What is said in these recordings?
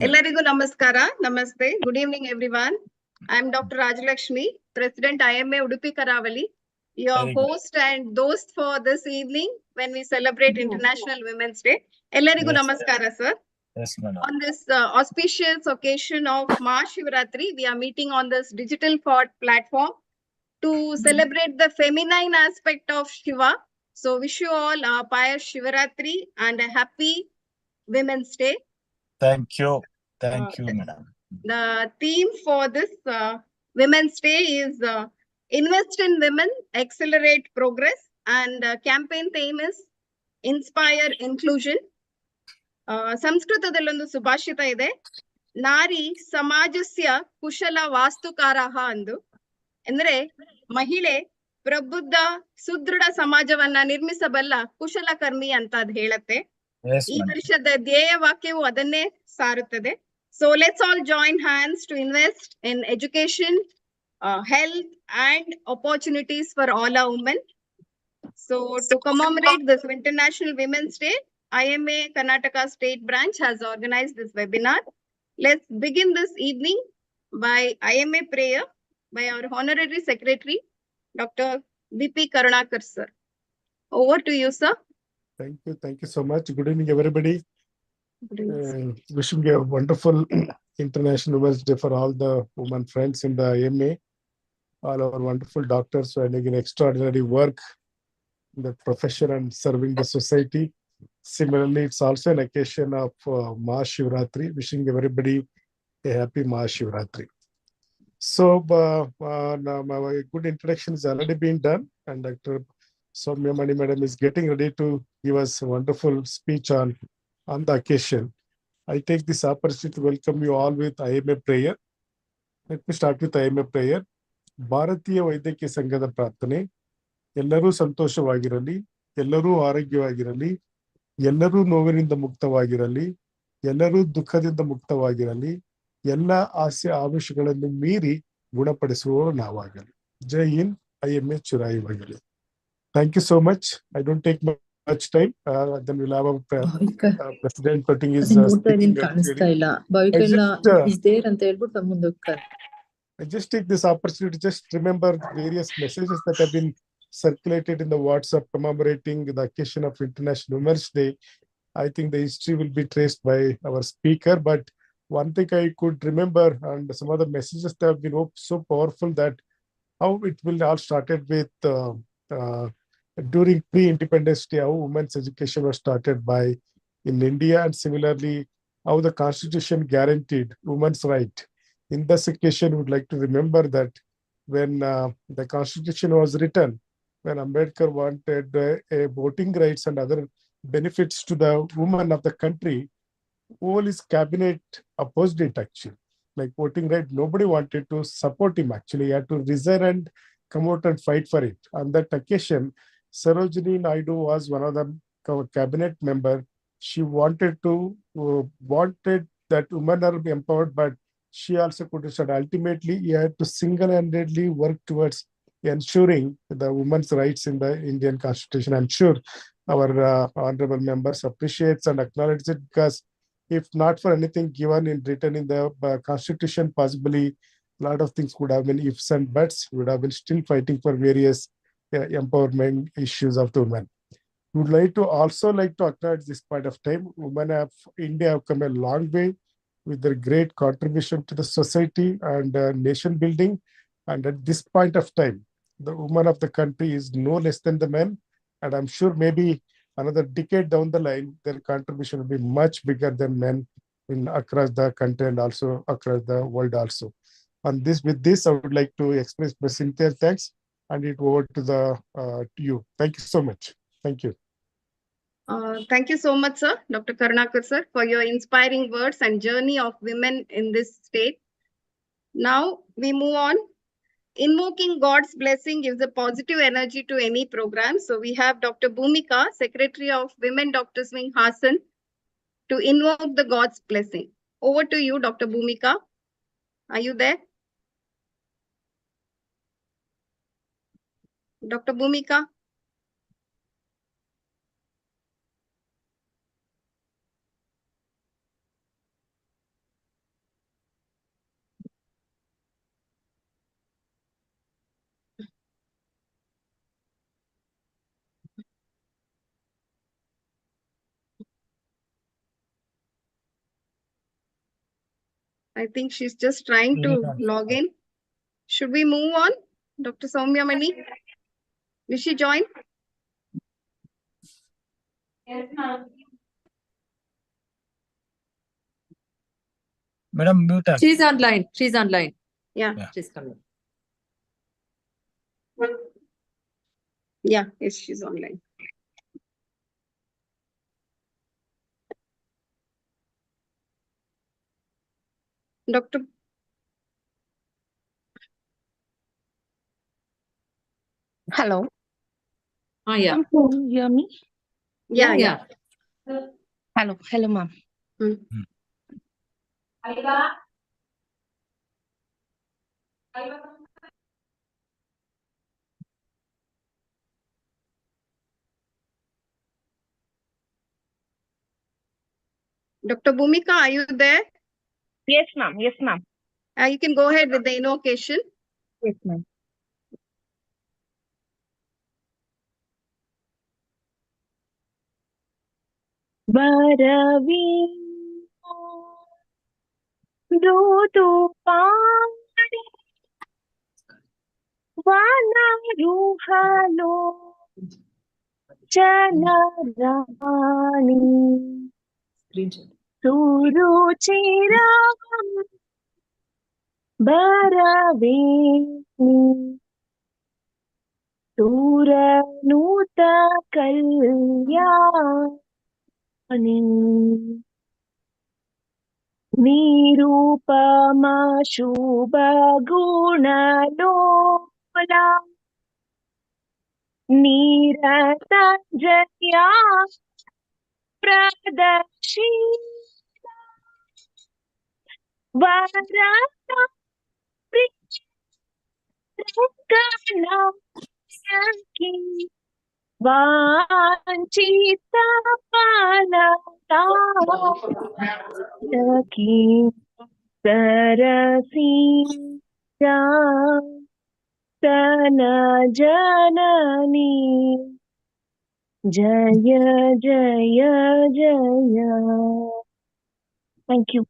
Ellarigu namaskara, namaste. Good evening, everyone. I am Dr. Rajalakshmi, President IMA Udupi Karavali, your host and host for this evening when we celebrate International Women's Day. Ellarigu namaskara, sir. Yes, madam. On this auspicious occasion of Mahashivratri, we are meeting on this digital platform to celebrate the feminine aspect of Shiva. So wish you all a pious Shivaratri and a happy Women's Day. Thank you. Thank you, madam. The theme for this Women's Day is Invest in Women, Accelerate Progress, and campaign theme is Inspire Inclusion. ಸಂಸ್ಕೃತದಲ್ಲೊಂದು ಸುಭಾಷಿತ ಇದೆ, ನಾರಿ ಸಮಾಜಸ್ಯ ಕುಶಲ ವಾಸ್ತುಕಾರಃ ಅಂದು. ಅಂದ್ರೆ ಮಹಿಳೆ ಪ್ರಬುದ್ಧ ಸುದೃಢ ಸಮಾಜವನ್ನ ನಿರ್ಮಿಸಬಲ್ಲ ಕುಶಲಕರ್ಮಿ ಅಂತ ಅದ್ ಹೇಳತ್ತೆ. ಈ ವರ್ಷದ ಧ್ಯೇಯ ವಾಕ್ಯವು ಅದನ್ನೇ ಸಾರುತ್ತದೆ. So let's all join hands to invest in education, health, and opportunities for all our women. So to commemorate this International Women's Day, IMA Karnataka State Branch has organized this webinar. Let's begin this evening by IMA prayer by our Honorary Secretary, Dr. V.P. Karunakar, sir. Over to you, sir. Thank you so much. Good evening, everybody. Wishing a wonderful International Women's Day for all the women friends in the IMA, all our wonderful doctors who are doing extraordinary work in the profession and serving the society. Similarly, it's also an occasion of Mahashivratri. Wishing everybody a happy Mahashivratri. So, my good introduction has already been done, and Dr. Soumya Mani Madam is getting ready to give us a wonderful speech on the occasion. I take this opportunity to welcome you all with IMA prayer. Let me start with IMA prayer. ಭಾರತೀಯ ವೈದ್ಯಕೀಯ ಸಂಘದ ಪ್ರಾರ್ಥನೆ, ಎಲ್ಲರೂ ಸಂತೋಷವಾಗಿರಲಿ, ಎಲ್ಲರೂ ಆರೋಗ್ಯವಾಗಿರಲಿ, ಎಲ್ಲರೂ ನೋವಿನಿಂದ ಮುಕ್ತವಾಗಿರಲಿ, ಎಲ್ಲರೂ ದುಃಖದಿಂದ ಮುಕ್ತವಾಗಿರಲಿ, ಎಲ್ಲ ಆಸೆ ಆಮಿಷಗಳನ್ನು ಮೀರಿ ಗುಣಪಡಿಸುವವರು ನಾವಾಗಲಿ. ಜೈ ಹಿಂದ್, IMA ಚಿರಾಯುವಾಗಲಿ. Thank you so much. I don't take much time. Then we'll have a president putting his I just take this opportunity to just remember various messages that have been circulated in the WhatsApp commemorating the occasion of International Women's Day. I think the history will be traced by our speaker, but one thing I could remember, and some other messages that have been so powerful, that how it will all started with during pre-independence day, how women's education was started by in India, and similarly how the constitution guaranteed women's right. In this occasion, we would like to remember that when the constitution was written, when Ambedkar wanted a voting rights and other benefits to the women of the country, all his cabinet opposed it actually. Like voting right, nobody wanted to support him actually. He had to resign and come out and fight for it. On that occasion, Sarojini Naidu was one of the cabinet member. She wanted that women are empowered, but she also could decide. Ultimately, he had to single-handedly work towards ensuring the women's rights in the Indian Constitution. I'm sure our honorable members appreciates and acknowledges it, because if not for anything given in written in the Constitution, possibly a lot of things would have been ifs and buts. We would have been still fighting for various empowerment issues of the women. We would like to acknowledge this point of time. Women of India have come a long way with their great contribution to the society and nation building. And at this point of time, the women of the country is no less than the men. And I'm sure maybe another decade down the line, their contribution will be much bigger than men across the country and also across the world also. With this, I would like to express my sincere thanks and it over to you. Thank you so much. Thank you. Thank you so much, sir, Dr. Karunakar, sir, for your inspiring words and journey of women in this state. Now we move on. Invoking God's blessing gives a positive energy to any program. So we have Dr. Bhumika, Secretary of Women Doctors Wing, Hassan, to invoke the God's blessing. Over to you, Dr. Bhumika. Are you there? Dr. Bhumika? I think she's just trying to Yeah. log in. Should we move on? Dr. Soumya Mani, will she join? Madam, mute her. She's online. She's online. Yeah. Yeah. She's coming. Yeah, yes, she's online. Dr. Hello. Yeah. Can you hear me? Yeah, Yeah. Hello, ma'am. Hmm. Dr. Bhumika, are you there? Yes, ma'am. Yes, ma'am. You can go ahead with the invocation. Yes, ma'am. Baravindu dudupadi vanaruhalo chalarani Screenshot. suruchiram baravini suranuta kalyani Nirupama Shubha Gunalola Niratanjaya Pradashina Varata Prikana Yanki Vanchita Palata Laki Sarasita Sana Janani Jaya Jaya Jaya. Thank you.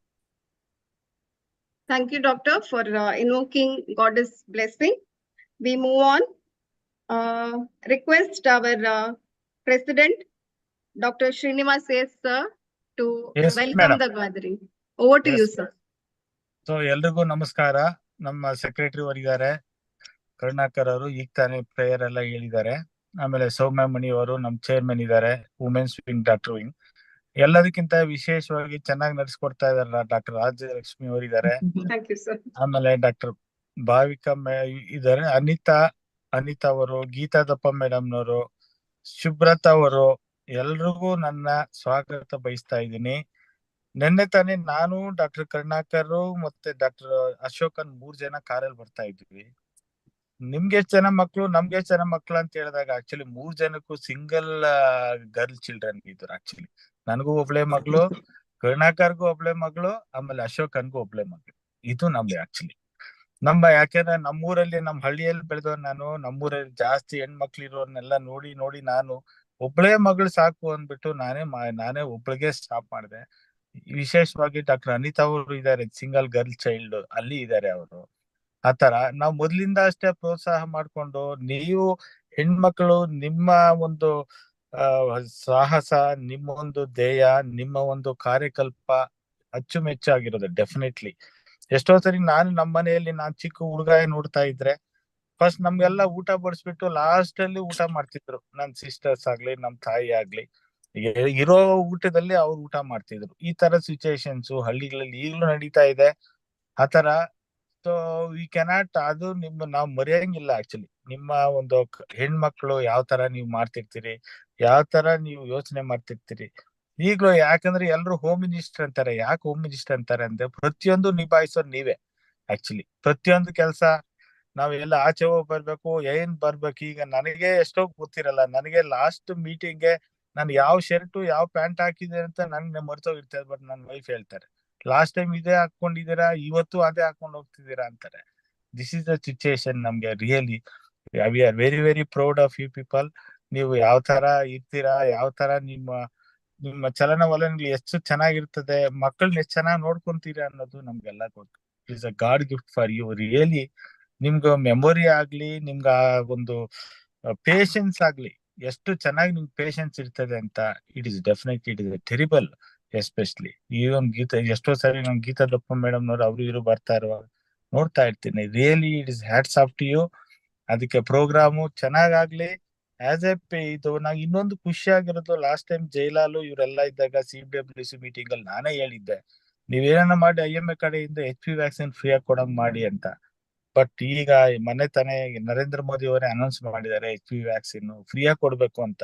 Thank you, Doctor, for invoking Goddess blessing. We move on. Request our President, Dr. Srinivas S. Sir, to Yes, welcome madam. the gathering. Over to you, Yes. sir. So ಎಲ್ರಿಗೂ ನಮಸ್ಕಾರ. ನಮ್ಮ secretary ಅವರಿದ್ದಾರೆ, ಕರುಣಾಕರ್ ಅವರು ಈಗ ತಾನೇ prayer ಎಲ್ಲ ಹೇಳಿದ್ದಾರೆ. ಆಮೇಲೆ ಸೌಮ್ಯ ಮಣಿ ಅವರು ನಮ್ಮ ಚೇರ್ಮನ್ ಇದ್ದಾರೆ, ವುಮೆನ್ಸ್ ವಿಂಗ್, ಡಾಕ್ಟರ್ ವಿಂಗ್. ಎಲ್ಲದಕ್ಕಿಂತ ವಿಶೇಷವಾಗಿ ಚೆನ್ನಾಗಿ ನಡೆಸ್ಕೊಡ್ತಾ ಇದಾರೆ ಡಾಕ್ಟರ್ ರಾಜಲಕ್ಷ್ಮಿ ಅವರಿದ್ದಾರೆ. Thank you, sir. ಆಮೇಲೆ ಡಾಕ್ಟರ್ ಭಾವಿಕಾ ಇದ್ದಾರೆ, ಅನಿತಾ ಅವರು, ಗೀತಾ ದಪ್ಪ ಮೇಡಮ್ನವರು, ಶುಭ್ರತಾ ಅವರು, ಎಲ್ರಿಗೂ ನನ್ನ ಸ್ವಾಗತ ಬಯಸ್ತಾ ಇದ್ದೀನಿ. ನಿನ್ನೆ ತಾನೇ ನಾನು, ಡಾಕ್ಟರ್ ಕರುಣಾಕರ್ ಮತ್ತೆ ಡಾಕ್ಟರ್ ಅಶೋಕನ್ 3 ಜನ ಕಾರಲ್ಲಿ ಬರ್ತಾ ಇದ್ವಿ. ನಿಮ್ಗೆ ಎಷ್ಟ್ ಜನ ಮಕ್ಳು, ನಮ್ಗೆ ಎಷ್ಟ್ ಜನ ಮಕ್ಳು ಅಂತ ಹೇಳಿದಾಗ ಆಕ್ಚುಲಿ 3 ಜನಕ್ಕೂ ಸಿಂಗಲ್ ಗರ್ಲ್ ಚಿಲ್ಡ್ರನ್ ಇದ್ರು. ಆಕ್ಚುಲಿ ನನಗೂ ಒಬ್ಳೆ ಮಗಳು, ಕರುಣಾಕರ್ಗೂ ಒಬ್ಳೆ ಮಗಳು, ಆಮೇಲೆ ಅಶೋಕನ್ಗೂ ಒಬ್ಳೆ ಮಗಳು. ಇದು ನಮ್ದು ಆಕ್ಚುಲಿ ಯಾಕೆಂದ್ರೆ ನಮ್ಮೂರಲ್ಲಿ, ನಮ್ಮ ಹಳ್ಳಿಯಲ್ಲಿ ಬೆಳೆದವ್ ನಾನು. ನಮ್ಮೂರಲ್ಲಿ ಜಾಸ್ತಿ ಹೆಣ್ಮಕ್ಳು ಇರೋರ್ನೆಲ್ಲ ನೋಡಿ ನಾನು ಒಬ್ಳೆ ಮಗಳು ಸಾಕು ಅಂದ್ಬಿಟ್ಟು ನಾನೇ ಒಬ್ಳಿಗೆ ಸ್ಟಾಪ್ ಮಾಡಿದೆ. ವಿಶೇಷವಾಗಿ ಡಾಕ್ಟರ್ ಅನಿತಾ ಅವರು ಇದ್ದಾರೆ, ಸಿಂಗಲ್ ಗರ್ಲ್ ಚೈಲ್ಡ್ ಅಲ್ಲಿ ಇದ್ದಾರೆ ಅವರು. ಆತರ ನಾವು ಮೊದ್ಲಿಂದ ಅಷ್ಟೇ ಪ್ರೋತ್ಸಾಹ ಮಾಡ್ಕೊಂಡು, ನೀವು ಹೆಣ್ಮಕ್ಳು ನಿಮ್ಮ ಒಂದು ಸಾಹಸ, ನಿಮ್ಮ ಒಂದು ಧ್ಯೇಯ, ನಿಮ್ಮ ಒಂದು ಕಾರ್ಯಕಲ್ಪ ಅಚ್ಚುಮೆಚ್ಚಾಗಿರೋದು ಡೆಫಿನೆಟ್ಲಿ. ಎಷ್ಟೋ ಸರಿ ನಮ್ಮ ಮನೆಯಲ್ಲಿ ನಾನ್ ಚಿಕ್ಕ ಹುಡುಗ ನೋಡ್ತಾ ಇದ್ರೆ ಫಸ್ಟ್ ನಮ್ಗೆಲ್ಲ ಊಟ ಬಡಿಸ್ಬಿಟ್ಟು ಲಾಸ್ಟ್ ಅಲ್ಲಿ ಊಟ ಮಾಡ್ತಿದ್ರು ನನ್ ಸಿಸ್ಟರ್ಸ್ ಆಗ್ಲಿ, ನಮ್ ತಾಯಿ ಆಗ್ಲಿ. ಇರೋ ಊಟದಲ್ಲಿ ಅವ್ರು ಊಟ ಮಾಡ್ತಿದ್ರು. ಈ ತರ ಸಿಚುಯೇಷನ್ಸ್ ಹಳ್ಳಿಗಳಲ್ಲಿ ಈಗಲೂ ನಡೀತಾ ಇದೆ. ಆತರ ಸೊ ವಿ ಕೆನಾಟ್, ಅದು ನಾವು ಮರೆಯಂಗಿಲ್ಲ ಆಕ್ಚುಲಿ. ನಿಮ್ಮ ಒಂದು ಹೆಣ್ಮಕ್ಳು ಯಾವ ತರ ನೀವು ಮಾಡ್ತಿರ್ತೀರಿ, ಯಾವ ತರ ನೀವು ಯೋಚನೆ ಮಾಡ್ತಿರ್ತೀರಿ ಈಗ್ಲೂ. ಯಾಕಂದ್ರೆ ಎಲ್ರು ಹೋಮ್ ಮಿನಿಸ್ಟರ್ ಅಂತಾರೆ. ಯಾಕೆ ಹೋಮ್ ಮಿನಿಸ್ಟರ್ ಅಂತಾರೆ ಅಂದ್ರೆ ಪ್ರತಿಯೊಂದು ನಿಭಾಯಿಸೋದು ನೀವೇ. ಆಕ್ಚುಲಿ ಪ್ರತಿಯೊಂದು ಕೆಲಸ ನಾವೆಲ್ಲ ಆಚೆ ಹೋಗಿ ಬರ್ಬೇಕು, ಏನ್ ಬರ್ಬೇಕು. ಈಗ ನನಗೆ ಎಷ್ಟೋ ಗೊತ್ತಿರಲ್ಲ, ನನಗೆ ಲಾಸ್ಟ್ ಮೀಟಿಂಗ್ಗೆ ನಾನು ಯಾವ ಶರ್ಟ್ ಯಾವ ಪ್ಯಾಂಟ್ ಹಾಕಿದೆ ಅಂತ ನನ್ಗೆ ಮರ್ತೋಗಿರ್ತದೆ. ಬಟ್ ನನ್ನ ವೈಫ್ ಹೇಳ್ತಾರೆ, ಲಾಸ್ಟ್ ಟೈಮ್ ಇದೇ ಹಾಕೊಂಡಿದ್ದೀರಾ, ಇವತ್ತು ಅದೇ ಹಾಕೊಂಡು ಹೋಗ್ತಿದ್ದೀರಾ ಅಂತಾರೆ. This is the situation. ನಮ್ಗೆ really we are very very proud of you people. ನೀವು ಯಾವ ತರ ಇರ್ತೀರಾ, ಯಾವ ತರ ನಿಮ್ಮ ನಿಮ್ಮ ಚಲನವಲನಗಳು ಎಷ್ಟು ಚೆನ್ನಾಗಿರ್ತದೆ, ಮಕ್ಕಳನ್ನ ಎಷ್ಟು ಚೆನ್ನಾಗಿ ನೋಡ್ಕೊಂತೀರಾ ಅನ್ನೋದು ನಮ್ಗೆಲ್ಲ ಗೊತ್ತು. It's a god gift for you. Really ನಿಮ್ಗೆ ಮೆಮೊರಿ ಆಗ್ಲಿ, ನಿಮ್ಗೆ ಆ ಒಂದು ಪೇಶನ್ಸ್ ಆಗ್ಲಿ, ಎಷ್ಟು ಚೆನ್ನಾಗಿ ನಿಮ್ಗೆ ಪೇಶನ್ಸ್ ಇರ್ತದೆ ಅಂತ, it is definitely it is terrible. Especially ಈ ಒಂದು ಎಷ್ಟೋ ಸಾರಿ ನಮ್ ಗೀತಾ ದಪ್ಪ ಮೇಡಮ್ ನವ್ರು ಅವ್ರು ಇವರು ಬರ್ತಾ ಇರುವಾಗ ನೋಡ್ತಾ ಇರ್ತೀನಿ. Really it is hats off to you. ಅದಕ್ಕೆ ಪ್ರೋಗ್ರಾಮು ಚೆನ್ನಾಗಾಗ್ಲಿ. ಆಸ್ ಎ ಇದು ನಂಗೆ ಇನ್ನೊಂದು ಖುಷಿ ಆಗಿರೋದು, ಲಾಸ್ಟ್ ಟೈಮ್ ಜೈಲಾಲು ಇವರೆಲ್ಲ ಇದ್ದಾಗ CWC ಮೀಟಿಂಗ್ ಅಲ್ಲಿ ನಾನೇ ಹೇಳಿದ್ದೆ, ನೀವೇನ ಮಾಡಿ IMA ಕಡೆಯಿಂದ HPV ವ್ಯಾಕ್ಸಿನ್ ಫ್ರೀ ಆಗಿ ಕೊಡಂಗ್ ಮಾಡಿ ಅಂತ. ಬಟ್ ಈಗ ಮನೆ ತಾನೇ ನರೇಂದ್ರ ಮೋದಿ ಅವರೇ ಅನೌನ್ಸ್ ಮಾಡಿದ್ದಾರೆ HPV ವ್ಯಾಕ್ಸಿನ್ ಫ್ರೀ ಆಗಿ ಕೊಡ್ಬೇಕು ಅಂತ.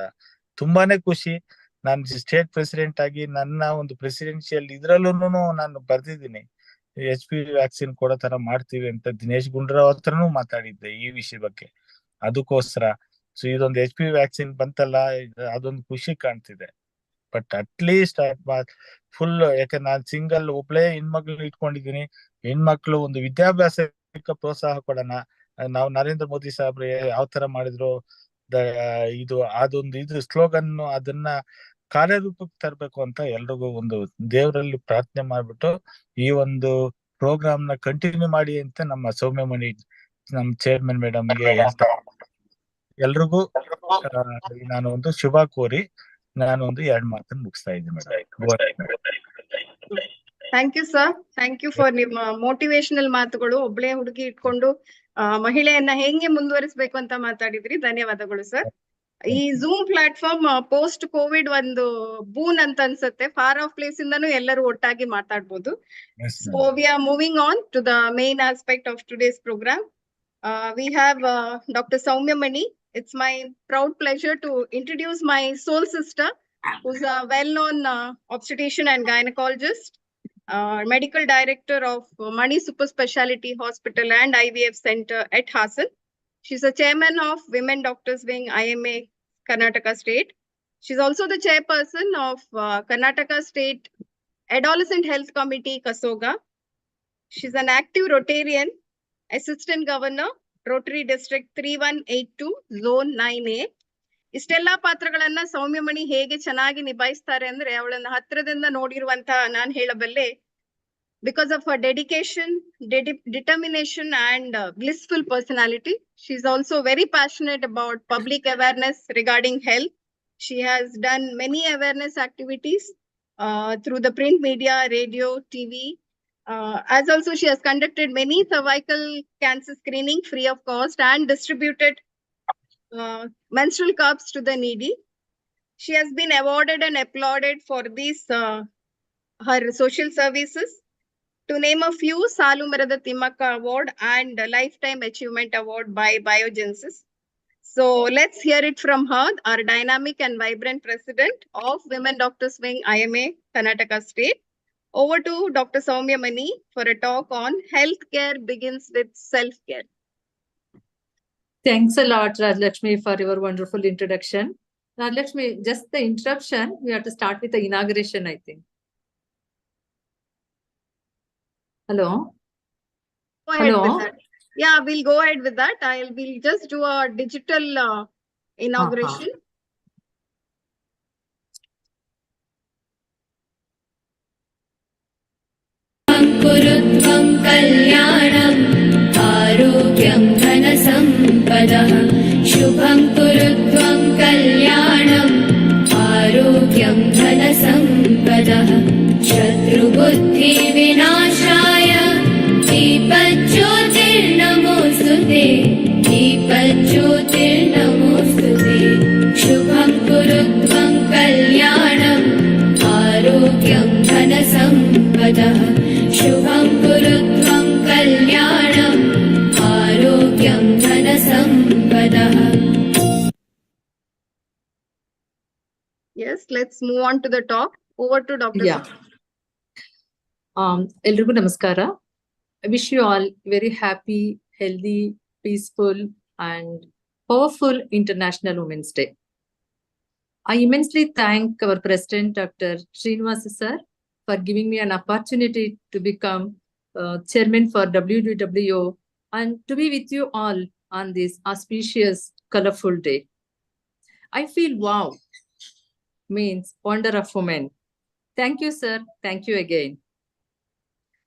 ತುಂಬಾನೇ ಖುಷಿ. ನಾನು ಸ್ಟೇಟ್ ಪ್ರೆಸಿಡೆಂಟ್ ಆಗಿ ನನ್ನ ಒಂದು ಪ್ರೆಸಿಡೆನ್ಶಿಯಲ್ ಇದ್ರಲ್ಲೂ ನಾನು ಬರ್ದಿದ್ದೀನಿ, HPV ವ್ಯಾಕ್ಸಿನ್ ಕೊಡೋ ತರ ಮಾಡ್ತೀವಿ ಅಂತ. ದಿನೇಶ್ ಗುಂಡೂರಾವ್ ಹತ್ರನೂ ಮಾತಾಡಿದ್ದೆ ಈ ವಿಷಯ ಬಗ್ಗೆ. ಅದಕ್ಕೋಸ್ಕರ ಸೊ ಇದೊಂದು HPV ವ್ಯಾಕ್ಸಿನ್ ಬಂತಲ್ಲ, ಅದೊಂದು ಖುಷಿ ಕಾಣ್ತಿದೆ. ಬಟ್ ಅಟ್ಲೀಸ್ಟ್ ಫುಲ್, ಯಾಕಂದ್ರೆ ನಾನು ಸಿಂಗಲ್ ಒಬ್ಳೆ ಹೆಣ್ಮಕ್ಳು ಇಟ್ಕೊಂಡಿದ್ದೀನಿ. ಹೆಣ್ಮಕ್ಳು ಒಂದು ವಿದ್ಯಾಭ್ಯಾಸಕ್ಕೆ ಪ್ರೋತ್ಸಾಹ ಕೊಡೋಣ. ನಾವು ನರೇಂದ್ರ ಮೋದಿ ಸಾಹೇಬ್ರು ಯಾವ ತರ ಮಾಡಿದ್ರು, ಇದು ಅದೊಂದು ಇದು ಸ್ಲೋಗನ್, ಅದನ್ನ ಕಾರ್ಯರೂಪಕ್ಕೆ ತರಬೇಕು ಅಂತ ಎಲ್ರಿಗೂ ಒಂದು ದೇವರಲ್ಲಿ ಪ್ರಾರ್ಥನೆ ಮಾಡ್ಬಿಟ್ಟು ಈ ಒಂದು ಪ್ರೋಗ್ರಾಮ್ ನ ಕಂಟಿನ್ಯೂ ಮಾಡಿ ಅಂತ ನಮ್ಮ ಸೌಮ್ಯಮಣಿ ನಮ್ಮ ಚೇರ್ಮನ್ ಮೇಡಮ್ಗೆ ಹೇಳ್ತಾ ಎಲ್ರಿಗೂ ನಾನು ಒಂದು ಶುಭ ಕೋರಿ ನಾನು ಒಂದು 2 ಮಾತನ್ನು ಮುಗಿಸ್ತಾ ಇದ್ದೀನಿ madam. Thank you sir. Thank you for ನಿಮ್ಮ ಮೋಟಿವೇಶನಲ್ ಮಾತುಗಳು. ಒಬ್ಳೆ ಹುಡುಗಿ ಇಟ್ಕೊಂಡು ಮಹಿಳೆಯನ್ನ ಹೆಂಗೆ ಮುಂದುವರಿಸಬೇಕು ಅಂತ ಮಾತಾಡಿದ್ರಿ. ಧನ್ಯವಾದಗಳು ಸರ್. ಈ ಝೂಮ್ ಪ್ಲಾಟ್ಫಾರ್ಮ್ ಪೋಸ್ಟ್ ಕೋವಿಡ್ ಒಂದು ಬೂನ್ ಅಂತ ಅನ್ಸುತ್ತೆ. ಫಾರ್ ಆಫ್ ಪ್ಲೇಸ್ ಇಂದನೂ ಎಲ್ಲರೂ ಒಟ್ಟಾಗಿ ಮಾತಾಡ್ಬೋದು. So we are moving on to the main aspect of today's programme. We have Dr. Soumya Mani. It's my proud pleasure to introduce my soul sister, who's a well-known obstetrician and gynecologist, medical director of Mani Super Speciality Hospital and IVF Center at Hassan. She's a chairman of Women Doctors Wing, IMA, Karnataka State. She's also the chairperson of Karnataka State Adolescent Health Committee, Kasoga. She's an active Rotarian, Assistant Governor, Rotary District 3182, Zone 9A. ಇಷ್ಟೆಲ್ಲಾ ಪಾತ್ರಗಳನ್ನ ಸೌಮ್ಯಮಣಿ ಹೇಗೆ ಚೆನ್ನಾಗಿ ನಿಭಾಯಿಸ್ತಾರೆ ಅಂದ್ರೆ ಅವಳನ್ನ ಹತ್ರದಿಂದ ನೋಡಿರುವಂತಹ ನಾನ್ ಹೇಳಬಲ್ಲೆ. Because of her dedication, determination and blissful personality, she's also very passionate about public awareness regarding health. She has done many awareness activities through the print media, radio, TV. As also she has conducted many cervical cancer screening free of cost and distributed menstrual cups to the needy. She has been awarded and applauded for these her social services. To name a few, Salu Marada Timmakka Award and Lifetime Achievement Award by Biogenesis. So let's hear it from her, our dynamic and vibrant president of Women Doctors Wing, IMA, Karnataka State. Over to Dr. Soumya Mani for a talk on healthcare begins with self-care. Thanks a lot, Rajlakshmi, for your wonderful introduction. Rajlakshmi, just the interruption, we have to start with the inauguration, I think. Hello? Go ahead Hello? with that. Yeah, we'll go ahead with that. We'll just do a digital inauguration. कुरुत्वं कल्याणम् आरोग्यं धनसम्पदः शुभं कुरुत्वं कल्याणम् आरोग्यं धनसम्पदः शत्रुबुद्धिविनाशाय दीपज्योतिर्नमोऽस्तुते दीपज्योतिर्नमोऽस्तुते शुभं कुरुत्वं कल्याणम् आरोग्यं धनसम्पदः शुभं कुरुत्वं कल्याणम् आरोग्यं धनसम्पदः. Yes, let's move on to the talk. Over to Dr. Yeah. Elrigu namaskara. I wish you all very happy, healthy, peaceful, and powerful International Women's Day. I immensely thank our President, Dr. Srinivasa sir, for giving me an opportunity to become chairman for WWO and to be with you all on this auspicious, colorful day. I feel wow. means wonder of women. Thank you, sir. Thank you again.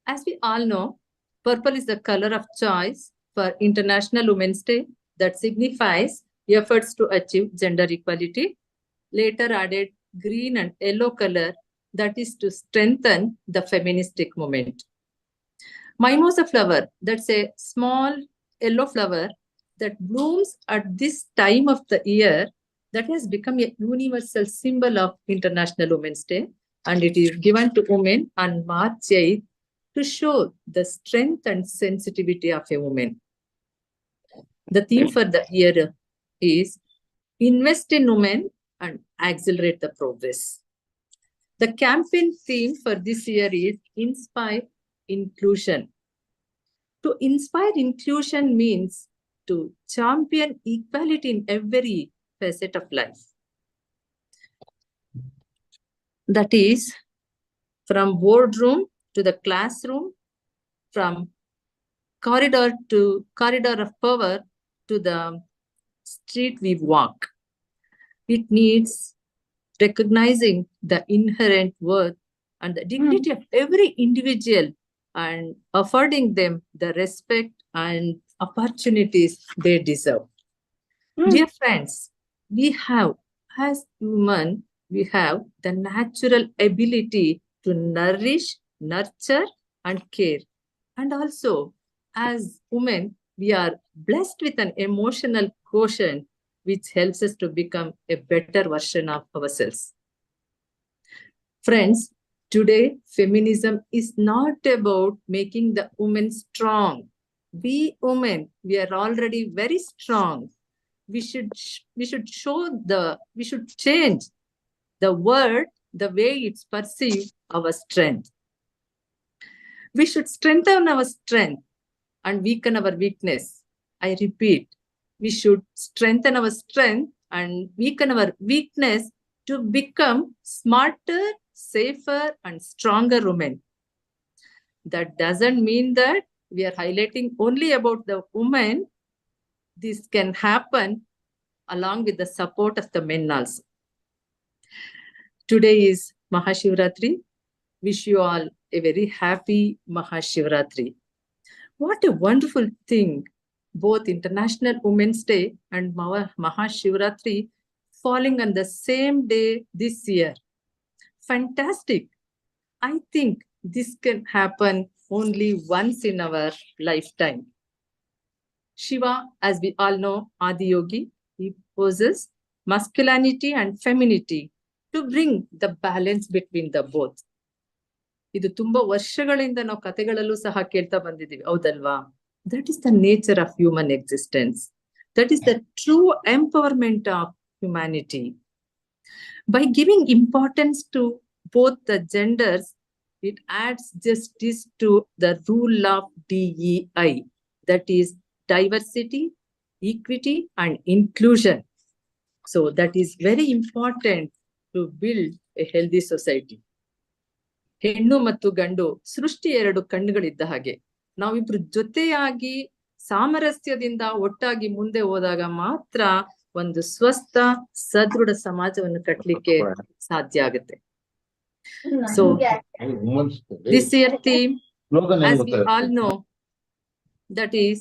As we all know, purple is the color of choice for International Women's Day that signifies efforts to achieve gender equality. Later added green and yellow color that is to strengthen the feministic movement. Mimosa flower, that's a small yellow flower that blooms at this time of the year, that has become a universal symbol of International Women's Day, and it is given to women on March 8th to show the strength and sensitivity of a woman. The theme for the year is Invest in Women and Accelerate the Progress. The campaign theme for this year is Inspire Inclusion. To inspire inclusion means to champion equality in every facet of life. That is, from boardroom to the classroom, from corridor of power to the street we walk. It needs recognizing the inherent worth and the dignity of every individual and affording them the respect and opportunities they deserve. Dear friends, we have, as women, we have the natural ability to nourish, nurture, and care. And also, as women, we are blessed with an emotional quotient which helps us to become a better version of ourselves. Friends, today, feminism is not about making the women strong. We women, we are already very strong. We should change the word, the way it's perceived, our strength. We should strengthen our strength and weaken our weakness. I repeat, we should strengthen our strength and weaken our weakness to become smarter, safer, and stronger women. That doesn't mean that we are highlighting only about the women. This can happen along with the support of the men also. Today is Mahashivratri. Wish you all a very happy Mahashivratri. What a wonderful thing, both International Women's Day and Mahashivratri falling on the same day this year. Fantastic. I think this can happen only once in our lifetime. Shiva, as we all know, Adiyogi, he possesses masculinity and femininity to bring the balance between the both. ಇದು ತುಂಬಾ ವರ್ಷಗಳಿಂದ ನಾವು ಕಥೆಗಳಲ್ಲೂ ಸಹ ಕೇಳ್ತಾ ಬಂದಿದ್ದೀವಿ, ಹೌದಲ್ವಾ? That is the nature of human existence. That is the true empowerment of humanity. By giving importance to both the genders, it adds justice to the rule of DEI, that is diversity, equity, and inclusion. So that is very important to build a healthy society. ಹೆಣ್ಣು ಮತ್ತು ಗಂಡು ಸೃಷ್ಟಿ ಎರಡು ಕಣ್ಣುಗಳಿದ್ದ ಹಾಗೆ ನಾವಿಬ್ರು ಜೊತೆಯಾಗಿ ಸಾಮರಸ್ಯದಿಂದ ಒಟ್ಟಾಗಿ ಮುಂದೆ ಹೋದಾಗ ಮಾತ್ರ ಒಂದು ಸ್ವಸ್ಥ ಸದೃಢ ಸಮಾಜವನ್ನು ಕಟ್ಟಲಿಕ್ಕೆ ಸಾಧ್ಯ ಆಗುತ್ತೆ. So this year theme, as we all know, that is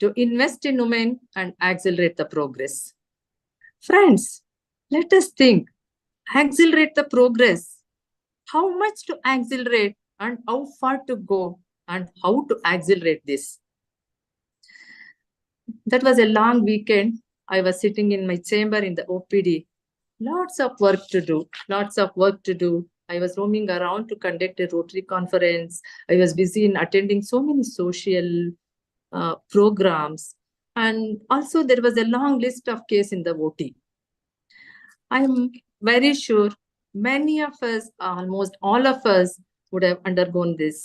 to invest in women and accelerate the progress. Friends, let us think, accelerate the progress. How much to accelerate and how far to go and how to accelerate this. That was a long weekend. I was sitting in my chamber in the OPD. Lots of work to do. I was roaming around to conduct a Rotary conference. I was busy in attending so many social programs. And also there was a long list of cases in the OT. I am very sure many of us, almost all of us, would have undergone this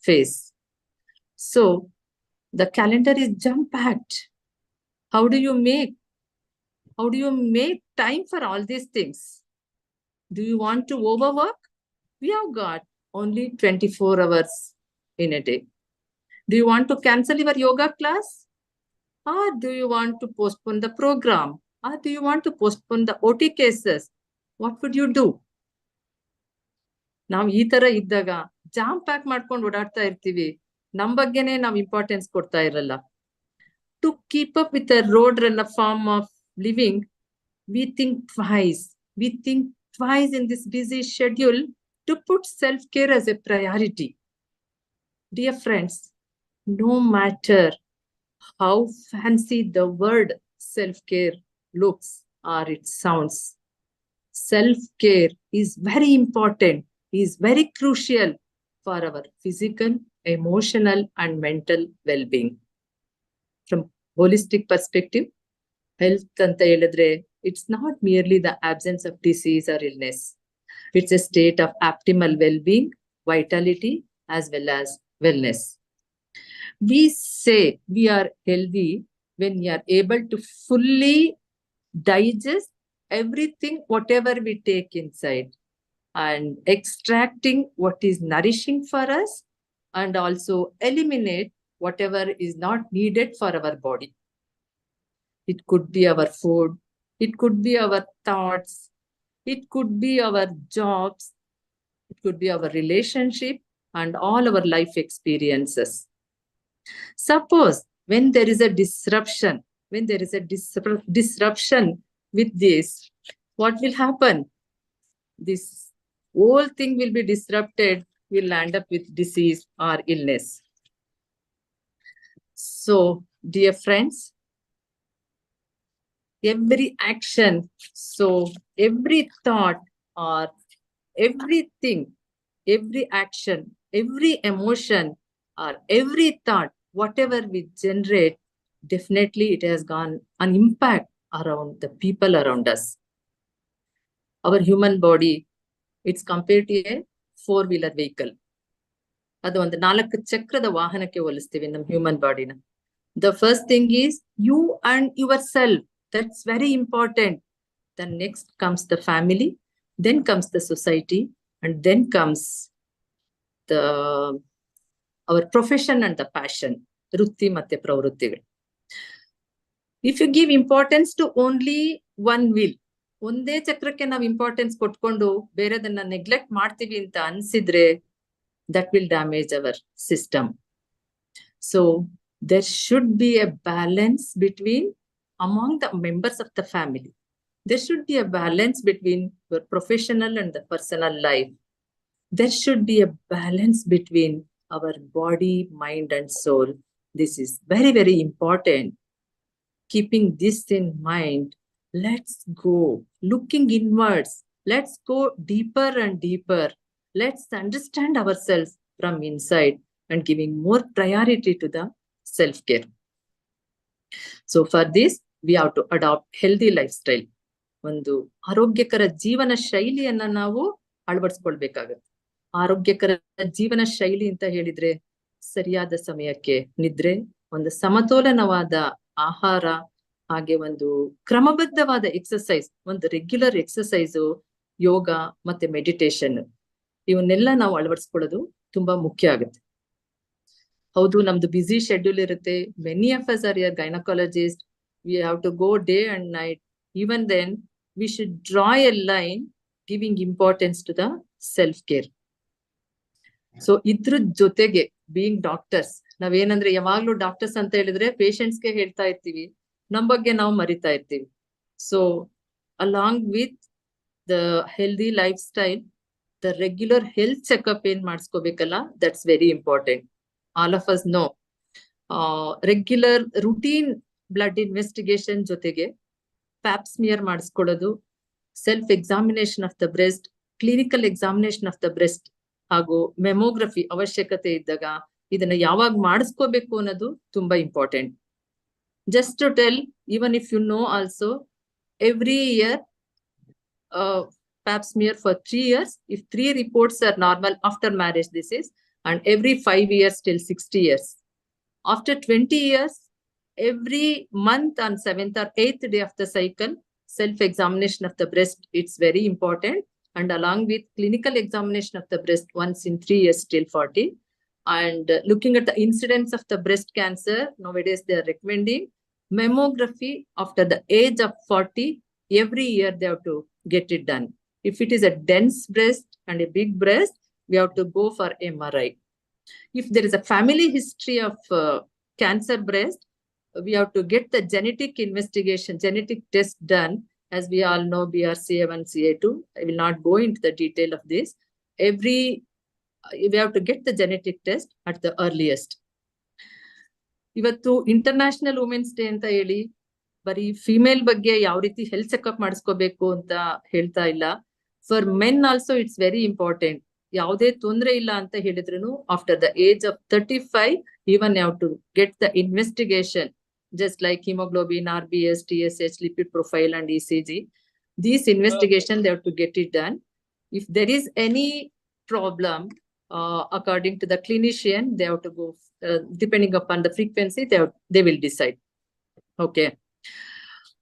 phase. So the calendar is jam-packed. How do you make time for all these things? Do you want to overwork? We have got only 24 hours in a day. Do you want to cancel your yoga class? Or do you want to postpone the program? Or do you want to postpone the OT cases? what would you do? ನಾವು ಈ ತರ ಇದ್ದಾಗ jam pack ಮಾಡ್ಕೊಂಡು ಓಡಾಡ್ತಾ ಇರ್ತೀವಿ, ನಮ್ ಬಗ್ಗೆನೆ ನಾವು importance ಕೊಡ್ತಾ ಇರಲ್ಲ. To keep up with a road runner form of living, we think twice. We think twice in this busy schedule to put self-care as a priority. Dear friends, no matter how fancy the word self-care looks or it sounds, self-care is very important, is very crucial for our physical, emotional, and mental well-being. From holistic perspective, health anta helidre, it's not merely the absence of disease or illness. It's a state of optimal well-being, vitality, as well as wellness. We say we are healthy when we are able to fully digest everything, whatever we take inside, and extracting what is nourishing for us, and also eliminate whatever is not needed for our body. It could be our food, it could be our thoughts, it could be our jobs, it could be our relationship, and all our life experiences. Suppose when there is a disruption, with this, what will happen? This whole thing will be disrupted, will land up with disease or illness. So, dear friends, every action, so every thought or everything, every action, every emotion or every thought, whatever we generate, definitely it has gone an impact around the people around us. Our human body, it's compared to a 4-wheeler vehicle. ಅದು ಒಂದು 4 ಚಕ್ರದ ವಾಹನಕ್ಕೆ ಹೋಲಿಸ್ತೀವಿ ನಮ್ಮ human ಬಾಡಿನ. The first thing is you and yourself. That's very important. Then next comes the family, then comes the society, and then comes our profession and the passion. ವೃತ್ತಿ ಮತ್ತೆ ಪ್ರವೃತ್ತಿಗಳು. If you give importance to only one wheel, ಒಂದೇ ಚಕ್ರಕ್ಕೆ ನಾವು importance ಕೊಟ್ಕೊಂಡು ಬೇರೆದನ್ನ neglect ಮಾಡ್ತೀವಿ ಅಂತ ಅನ್ಸಿದ್ರೆ, that will damage our system. So there should be a balance between among the members of the family. There should be a balance between your professional and the personal life. There should be a balance between our body, mind, and soul. This is very, very important. Keeping this in mind, let's go looking inwards. Let's go deeper and deeper. Let's understand ourselves from inside and giving more priority to the self-care. So for this, we have to adopt healthy lifestyle. ಒಂದು ಆರೋಗ್ಯಕರ ಜೀವನ ಶೈಲಿಯನ್ನ ನಾವು ಅಳವಡಿಸ್ಕೊಳ್ಬೇಕಾಗತ್ತೆ. ಆರೋಗ್ಯಕರ ಜೀವನ ಶೈಲಿ ಅಂತ ಹೇಳಿದ್ರೆ ಸರಿಯಾದ ಸಮಯಕ್ಕೆ ನಿದ್ರೆ, ಒಂದು ಸಮತೋಲನವಾದ ಆಹಾರ, ಹಾಗೆ ಒಂದು ಕ್ರಮಬದ್ಧವಾದ ಎಕ್ಸರ್ಸೈಸ್, ಒಂದು ರೆಗ್ಯುಲರ್ ಎಕ್ಸರ್ಸೈಸು, ಯೋಗ ಮತ್ತೆ ಮೆಡಿಟೇಷನ್, ಇವನ್ನೆಲ್ಲ ನಾವು ಅಳವಡಿಸ್ಕೊಳ್ಳೋದು ತುಂಬಾ ಮುಖ್ಯ ಆಗುತ್ತೆ. ಹೌದು, ನಮ್ದು ಬ್ಯುಸಿ ಶೆಡ್ಯೂಲ್ ಇರುತ್ತೆ. Many of us are your gynaecologist. We have to go day and night. Even then we should draw a line giving importance to the self care. So ಇದ್ರ ಜೊತೆಗೆ ಬೀಯಿಂಗ್ ಡಾಕ್ಟರ್ಸ್, ನಾವೇನಂದ್ರೆ ಯಾವಾಗ್ಲೂ doctors ಅಂತ ಹೇಳಿದ್ರೆ ಪೇಷಂಟ್ಸ್ಗೆ ಹೇಳ್ತಾ ಇರ್ತೀವಿ, ನಮ್ ಬಗ್ಗೆ ನಾವು ಮರಿತಾ ಇರ್ತೀವಿ. So along with the healthy life style, the regular health checkup ಏನ್ ಮಾಡಿಸ್ಕೋಬೇಕಲ್ಲ, that's very important. All of us know. Regular routine blood investigation ಜೊತೆಗೆ pap smear ಮಾಡಿಸ್ಕೊಳ್ಳೋದು, self examination of the breast, clinical examination of the breast, ಹಾಗೂ ಮೆಮೋಗ್ರಫಿ ಅವಶ್ಯಕತೆ ಇದ್ದಾಗ ಇದನ್ನ ಯಾವಾಗ ಮಾಡಿಸ್ಕೋಬೇಕು ಅನ್ನೋದು ತುಂಬಾ important. Just to tell, even if you know also, every year pap smear for 3 years. If 3 reports are normal after marriage, this is, and every 5 years till 60 years. After 20 years, every month on 7th or 8th day of the cycle, self-examination of the breast, it's very important. And along with clinical examination of the breast once in 3 years till 40. And looking at the incidence of the breast cancer, nowadays they are recommending mammography after the age of 40. Every year they have to get it done. If it is a dense breast and a big breast, we have to go for MRI. If there is a family history of cancer breast, we have to get the genetic investigation, genetic test done. As we all know, BRCA1, CA2. I will not go into the detail of this. We have to get the genetic test at the earliest. ಇವತ್ತು international women's day ಅಂತ ಹೇಳಿ ಬರೀ female ಬಗ್ಗೆ ಯಾವ ರೀತಿ health checkup ಮಾಡಿಸ್ಕೋಬೇಕು ಅಂತ ಹೇಳ್ತಾ ಇಲ್ಲ. For men also it's very important. ಯಾವುದೇ ತೊಂದರೆ ಇಲ್ಲ ಅಂತ ಹೇಳಿದ್ರು after the age of 35 even have to get the investigation, just like hemoglobin, RBS, TSH, lipid profile and ECG. These investigation they have to get it done. If there is any problem, according to the clinician, they have to go, depending upon the frequency, they will decide. Okay.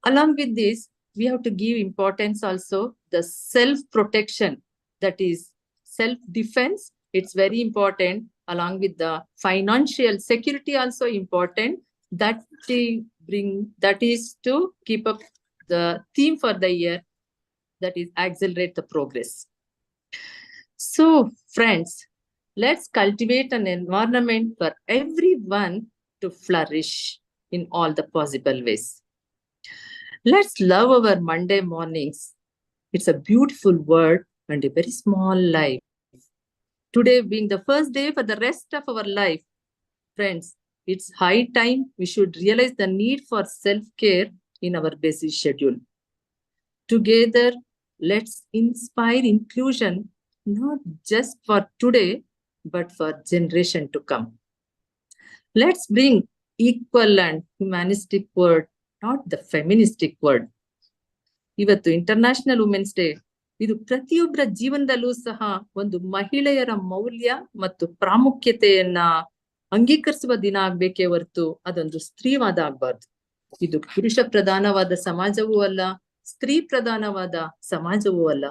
Along with this, we have to give importance also the self-protection, that is self-defense. It's very important. Along with the financial security also important. That is to keep up the theme for the year, that is accelerate the progress. So friends, let's cultivate an environment for everyone to flourish in all the possible ways. Let's love our Monday mornings. It's a beautiful word and a very small life. Today being the first day for the rest of our life, friends, it's high time we should realize the need for self-care in our busy schedule. Together, let's inspire inclusion, not just for today, but for generation to come. Let's bring equal and humanistic word, not the feministic word. ಇವತ್ತು international women's day, ಇದು ಪ್ರತಿಯೊಬ್ಬರ ಜೀವನದಲ್ಲೂ ಸಹ ಒಂದು ಮಹಿಳೆಯರ ಮೌಲ್ಯ ಮತ್ತು ಪ್ರಾಮುಖ್ಯತೆಯನ್ನ ಅಂಗೀಕರಿಸುವ ದಿನ ಆಗ್ಬೇಕೇ ಹೊರತು ಅದೊಂದು ಸ್ತ್ರೀವಾದ ಆಗ್ಬಾರ್ದು. ಇದು ಪುರುಷ ಪ್ರಧಾನವಾದ ಸಮಾಜವೂ ಅಲ್ಲ, ಸ್ತ್ರೀ ಪ್ರಧಾನವಾದ ಸಮಾಜವೂ ಅಲ್ಲ.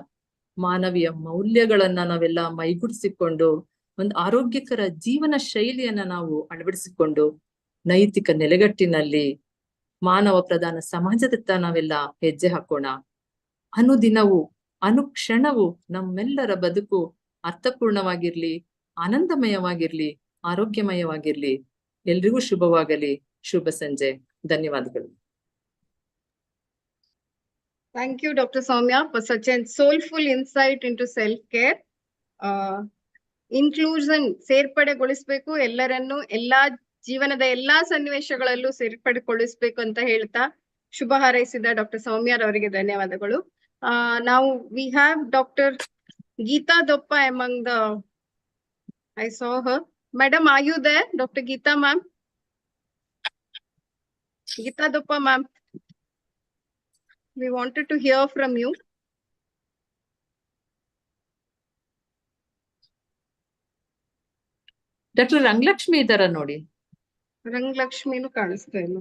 ಮಾನವೀಯ ಮೌಲ್ಯಗಳನ್ನ ನಾವೆಲ್ಲ ಮೈಗೂಡಿಸಿಕೊಂಡು ಒಂದು ಆರೋಗ್ಯಕರ ಜೀವನ ಶೈಲಿಯನ್ನ ನಾವು ಅಳವಡಿಸಿಕೊಂಡು ನೈತಿಕ ನೆಲೆಗಟ್ಟಿನಲ್ಲಿ ಮಾನವ ಪ್ರಧಾನ ಸಮಾಜದತ್ತ ನಾವೆಲ್ಲ ಹೆಜ್ಜೆ ಹಾಕೋಣ. ಅನುದಿನವೂ ಅನುಕ್ಷಣವು ನಮ್ಮೆಲ್ಲರ ಬದುಕು ಅರ್ಥಪೂರ್ಣವಾಗಿರ್ಲಿ, ಆನಂದಮಯವಾಗಿರ್ಲಿ, ಆರೋಗ್ಯಮಯವಾಗಿರ್ಲಿ. ಎಲ್ರಿಗೂ ಶುಭವಾಗಲಿ. ಶುಭ ಸಂಜೆ. ಧನ್ಯವಾದಗಳು. Thank you, Dr. Soumya, for such a soulful insight into self-care. Inclusion, ಸೇರ್ಪಡೆಗೊಳಿಸಬೇಕು ಎಲ್ಲರನ್ನು, ಎಲ್ಲಾ ಜೀವನದ ಎಲ್ಲಾ ಸನ್ನಿವೇಶಗಳಲ್ಲೂ ಸೇರ್ಪಡೆಗೊಳಿಸಬೇಕು ಅಂತ ಹೇಳ್ತಾ ಶುಭ ಹಾರೈಸಿದ ಡಾಕ್ಟರ್ ಸೌಮ್ಯರವರಿಗೆ ಧನ್ಯವಾದಗಳು. Now we have Dr. Geeta Doppa among the, I saw her. Madam, are you there? Dr. Geeta ma'am? Geeta Doppa ma'am, we wanted to hear from you. Doctor Rangalakshmi ಇದ್ದಾರ ನೋಡಿ. ರಂಗಲಕ್ಷ್ಮಿನೂ ಕಾಣಿಸ್ತಾ ಇಲ್ಲ.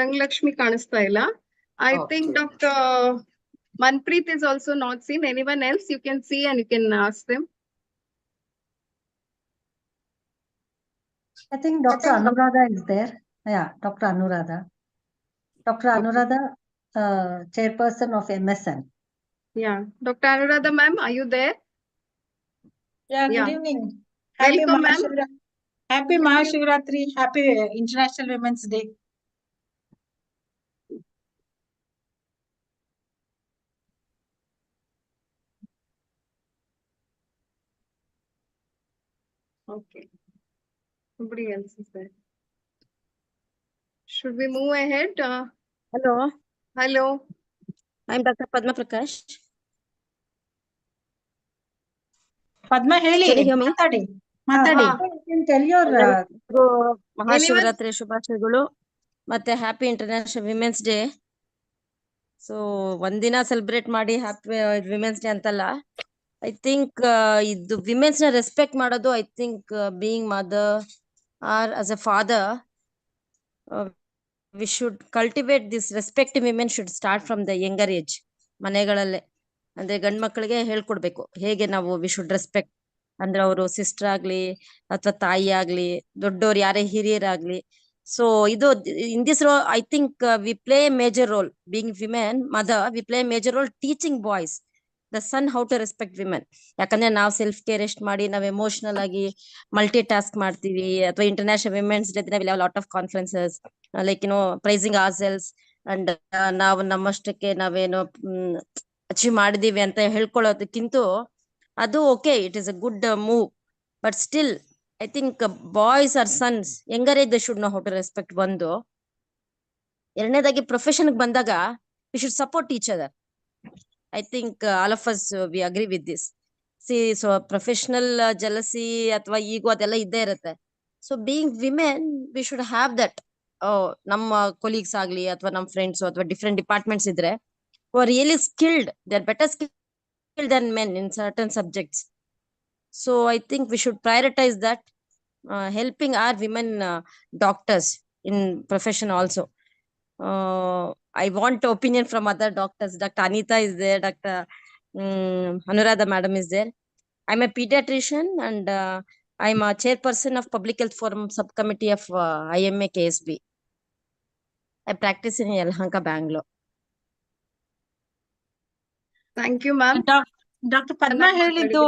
ರಂಗಲಕ್ಷ್ಮಿ ಕಾಣಿಸ್ತಾ ಇಲ್ಲ. I think Dr. Manpreet is also not seen. Anyone else you can see and you can ask them. I think Dr. Anuradha is there. Yeah, Dr. Anuradha. Dr. Anuradha, chairperson of MSN. Yeah, Dr. Anuradha ma'am, are you there? Yeah, good Yeah. evening. Happy Welcome, ma'am. Happy Mahashivratri. Happy International Women's Day. Okay. Nobody else is there. Should we move ahead? Hello, Hello. I'm Dr. Padma Prakash. Padma Heli. Can you hear me? Matadi. You can tell your ಎಲ್ರಿಗೂ ಮಹಾಶಿವರಾತ್ರಿ ಶುಭಾಶಯಗಳು ಮತ್ತೆ happy international women's day. So ಒಂದಿನ celebrate ಮಾಡಿ happy women's day ಅಂತಲ್ಲ. I think ಇದು women's ನ respect ಮಾಡೋದು, I think being mother or as a father, we should cultivate this respect. Women should start from the younger age. ಮನೆಗಳಲ್ಲೇ ಅಂದ್ರೆ ಗಂಡ್ ಮಕ್ಕಳಿಗೆ ಹೇಳ್ಕೊಡ್ಬೇಕು ಹೇಗೆ ನಾವು ವಿ ಶುಡ್ ರೆಸ್ಪೆಕ್ಟ್. ಅಂದ್ರೆ ಅವರು ಸಿಸ್ಟರ್ ಆಗ್ಲಿ ಅಥವಾ ತಾಯಿ ಆಗ್ಲಿ, ದೊಡ್ಡವ್ರು ಯಾರೇ ಹಿರಿಯರಾಗ್ಲಿ, So in this role, I think we play a major role. Being women, mother, we play a major role teaching boys, the son, how to respect women. ಯಾಕಂದ್ರೆ ನಾವು ಸೆಲ್ಫ್ ಕೇರ್ ಎಷ್ಟು ಮಾಡಿ ನಾವು ಎಮೋಷನಲ್ ಆಗಿ ಮಲ್ಟಿ ಟಾಸ್ಕ್ ಮಾಡ್ತೀವಿ. ಅಥವಾ international women's day ದಿನ lot of conferences like praising ourselves and ನಾವು ನಮ್ಮಷ್ಟಕ್ಕೆ ನಾವೇನೋ ಅಚೀವ್ ಮಾಡಿದೀವಿ ಅಂತ ಹೇಳ್ಕೊಳ್ಳೋದಕ್ಕಿಂತ ಅದು okay, it is a good move. But still I think boys or sons, younger age, they should know how to respect ಒಂದು. ಎರಡನೇದಾಗಿ ಪ್ರೊಫೆಷನ್ ಬಂದಾಗ we should support each other. I think all of us we agree with this. See, so professional jealousy ಅಥವಾ ಈಗೋ ಅದೆಲ್ಲ ಇದ್ದೇ ಇರುತ್ತೆ. So being women, we should have that. ನಮ್ಮ colleagues ಆಗ್ಲಿ ಅಥವಾ ನಮ್ಮ ಫ್ರೆಂಡ್ಸ್ ಅಥವಾ ಡಿಫ್ರೆಂಟ್ ಡಿಪಾರ್ಟ್ಮೆಂಟ್ಸ್ ಇದ್ರೆ who are really skilled, they are better skilled than men in certain subjects. So I think we should prioritize that, helping our women doctors in profession also. I want opinion from other doctors. Dr. Anita is there. Dr. Anuradha madam is there. I'm a pediatrician and I'm a chairperson of Public Health Forum subcommittee of IMA KSB. I practice in Yelahanka, Bangalore. Thank you, ma'am. Doctor Padma ಹೇಳಿದ್ದು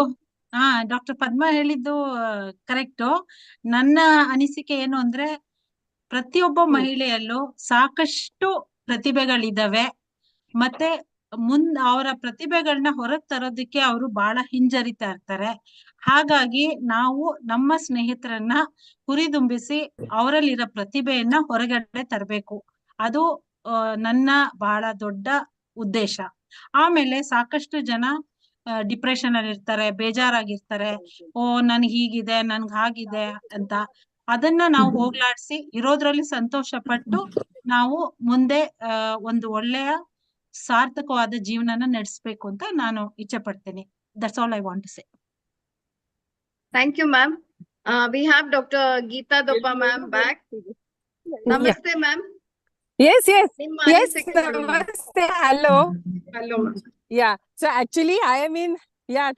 doctor Padma ಹೇಳಿದ್ದು correct. ನನ್ನ ಅನಿಸಿಕೆ ಏನು ಅಂದ್ರೆ ಪ್ರತಿಯೊಬ್ಬ ಮಹಿಳೆಯಲ್ಲೂ ಸಾಕಷ್ಟು ಪ್ರತಿಭೆಗಳಿದಾವೆ. ಮತ್ತೆ ಅವರ ಪ್ರತಿಭೆಗಳನ್ನ ಹೊರಗೆ ತರೋದಕ್ಕೆ ಅವರು ಬಹಳ ಹಿಂಜರಿತಾ ಇರ್ತಾರೆ. ಹಾಗಾಗಿ ನಾವು ನಮ್ಮ ಸ್ನೇಹಿತರನ್ನ ಹುರಿದುಂಬಿಸಿ ಅವರಲ್ಲಿರೋ ಪ್ರತಿಭೆಯನ್ನ ಹೊರಗಡೆ ತರಬೇಕು. ಅದು ನನ್ನ ಬಹಳ ದೊಡ್ಡ ಉದ್ದೇಶ. ಆಮೇಲೆ ಸಾಕಷ್ಟು ಜನ ಡಿಪ್ರೆಷನ್ ಅಲ್ಲಿ ಇರ್ತಾರೆ, ಬೇಜಾರಾಗಿರ್ತಾರೆ. ನನ್ಗೆ ಹೀಗಿದೆ, ನನ್ಗೆ ಹಾಗಿದೆ ಅಂತ. ಅದನ್ನ ನಾವು ಹೋಗ್ಲಾಡ್ಸಿ ಇರೋದ್ರಲ್ಲಿ ಸಂತೋಷ ಪಟ್ಟು ನಾವು ಮುಂದೆ ಒಂದು ಒಳ್ಳೆಯ ಸಾರ್ಥಕವಾದ ಜೀವನನ ನಡೆಸಬೇಕು ಅಂತ ನಾನು ಇಚ್ಛೆ ಪಡ್ತೀನಿ. That's all I want to say. Thank you, ma'am. We have Dr. Geeta Doppa ma'am back. Namaste, ma'am. Yes. Nimma Yes, ಅನಿಸಿಕೆ ಕೊಡಿ ma'am. namaste. Hello. Hello, ma'am. Yeah. So actually,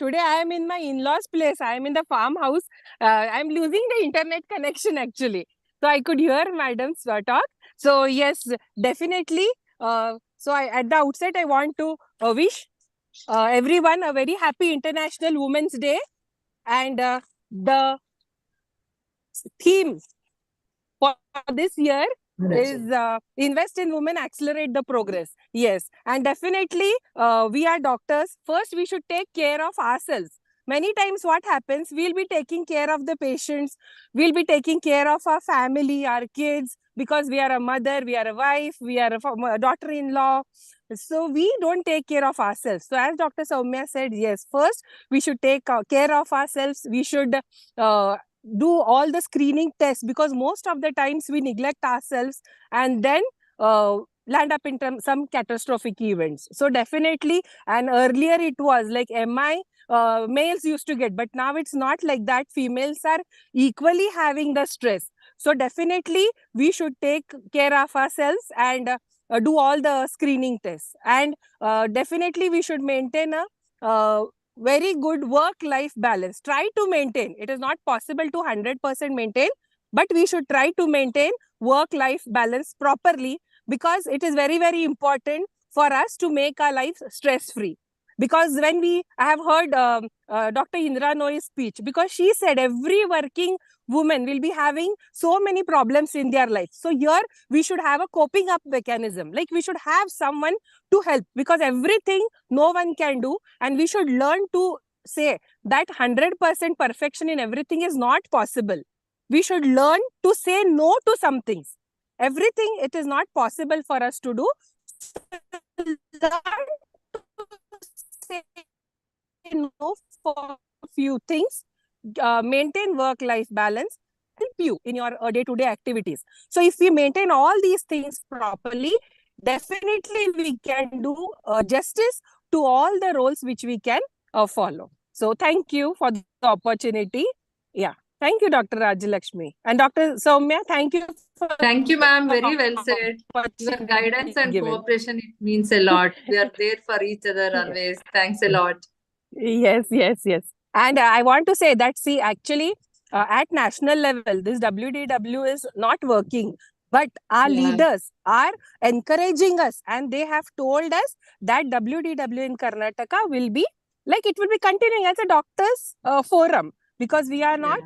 today I am in my in-laws' place. I am in the farmhouse. I'm losing the internet connection actually. So I could hear madam's talk. So yes, definitely. So at the outset, I want to wish everyone a very happy International Women's Day. And the theme for this year is invest in women, accelerate the progress. Yes, and definitely we are doctors. First, we should take care of ourselves. Many times what happens, we'll be taking care of the patients, we'll be taking care of our family, our kids, because we are a mother, we are a wife, we are a daughter-in-law. So we don't take care of ourselves. So as Dr. Soumya said, yes, first we should take care of ourselves. We should do all the screening tests, because most of the times we neglect ourselves and then land up in some catastrophic events. So definitely, and earlier it was like MI, males used to get, but now it's not like that. Females are equally having the stress. So definitely we should take care of ourselves and do all the screening tests. And definitely we should maintain a very good work-life balance. Try to maintain. It is not possible to 100% maintain, but we should try to maintain work-life balance properly, because it is very, very important for us to make our lives stress-free. Because when I have heard Dr. Indra Nooyi's speech, because she said every working woman will be having so many problems in their life. So here we should have a coping up mechanism. Like we should have someone to help, because everything no one can do. And we should learn to say that 100% perfection in everything is not possible. We should learn to say no to some things. Everything it is not possible for us to do. Learn to say no for a few things. Maintain work-life balance, help you in your day-to-day activities. So if we maintain all these things properly, definitely we can do justice to all the roles which we can follow. So thank you for the opportunity. Yeah. Thank you, Dr. Rajalakshmi. And Dr. Soumya, thank you. Thank you, ma'am. Very well said. Your guidance and cooperation, it means a lot. We are there for each other always. Thanks a lot. Yes. And I want to say that, see, actually, at national level, this WDW is not working. But our Yeah. leaders are encouraging us, and they have told us that WDW in Karnataka will be like, it will be continuing as a doctors forum, because we are not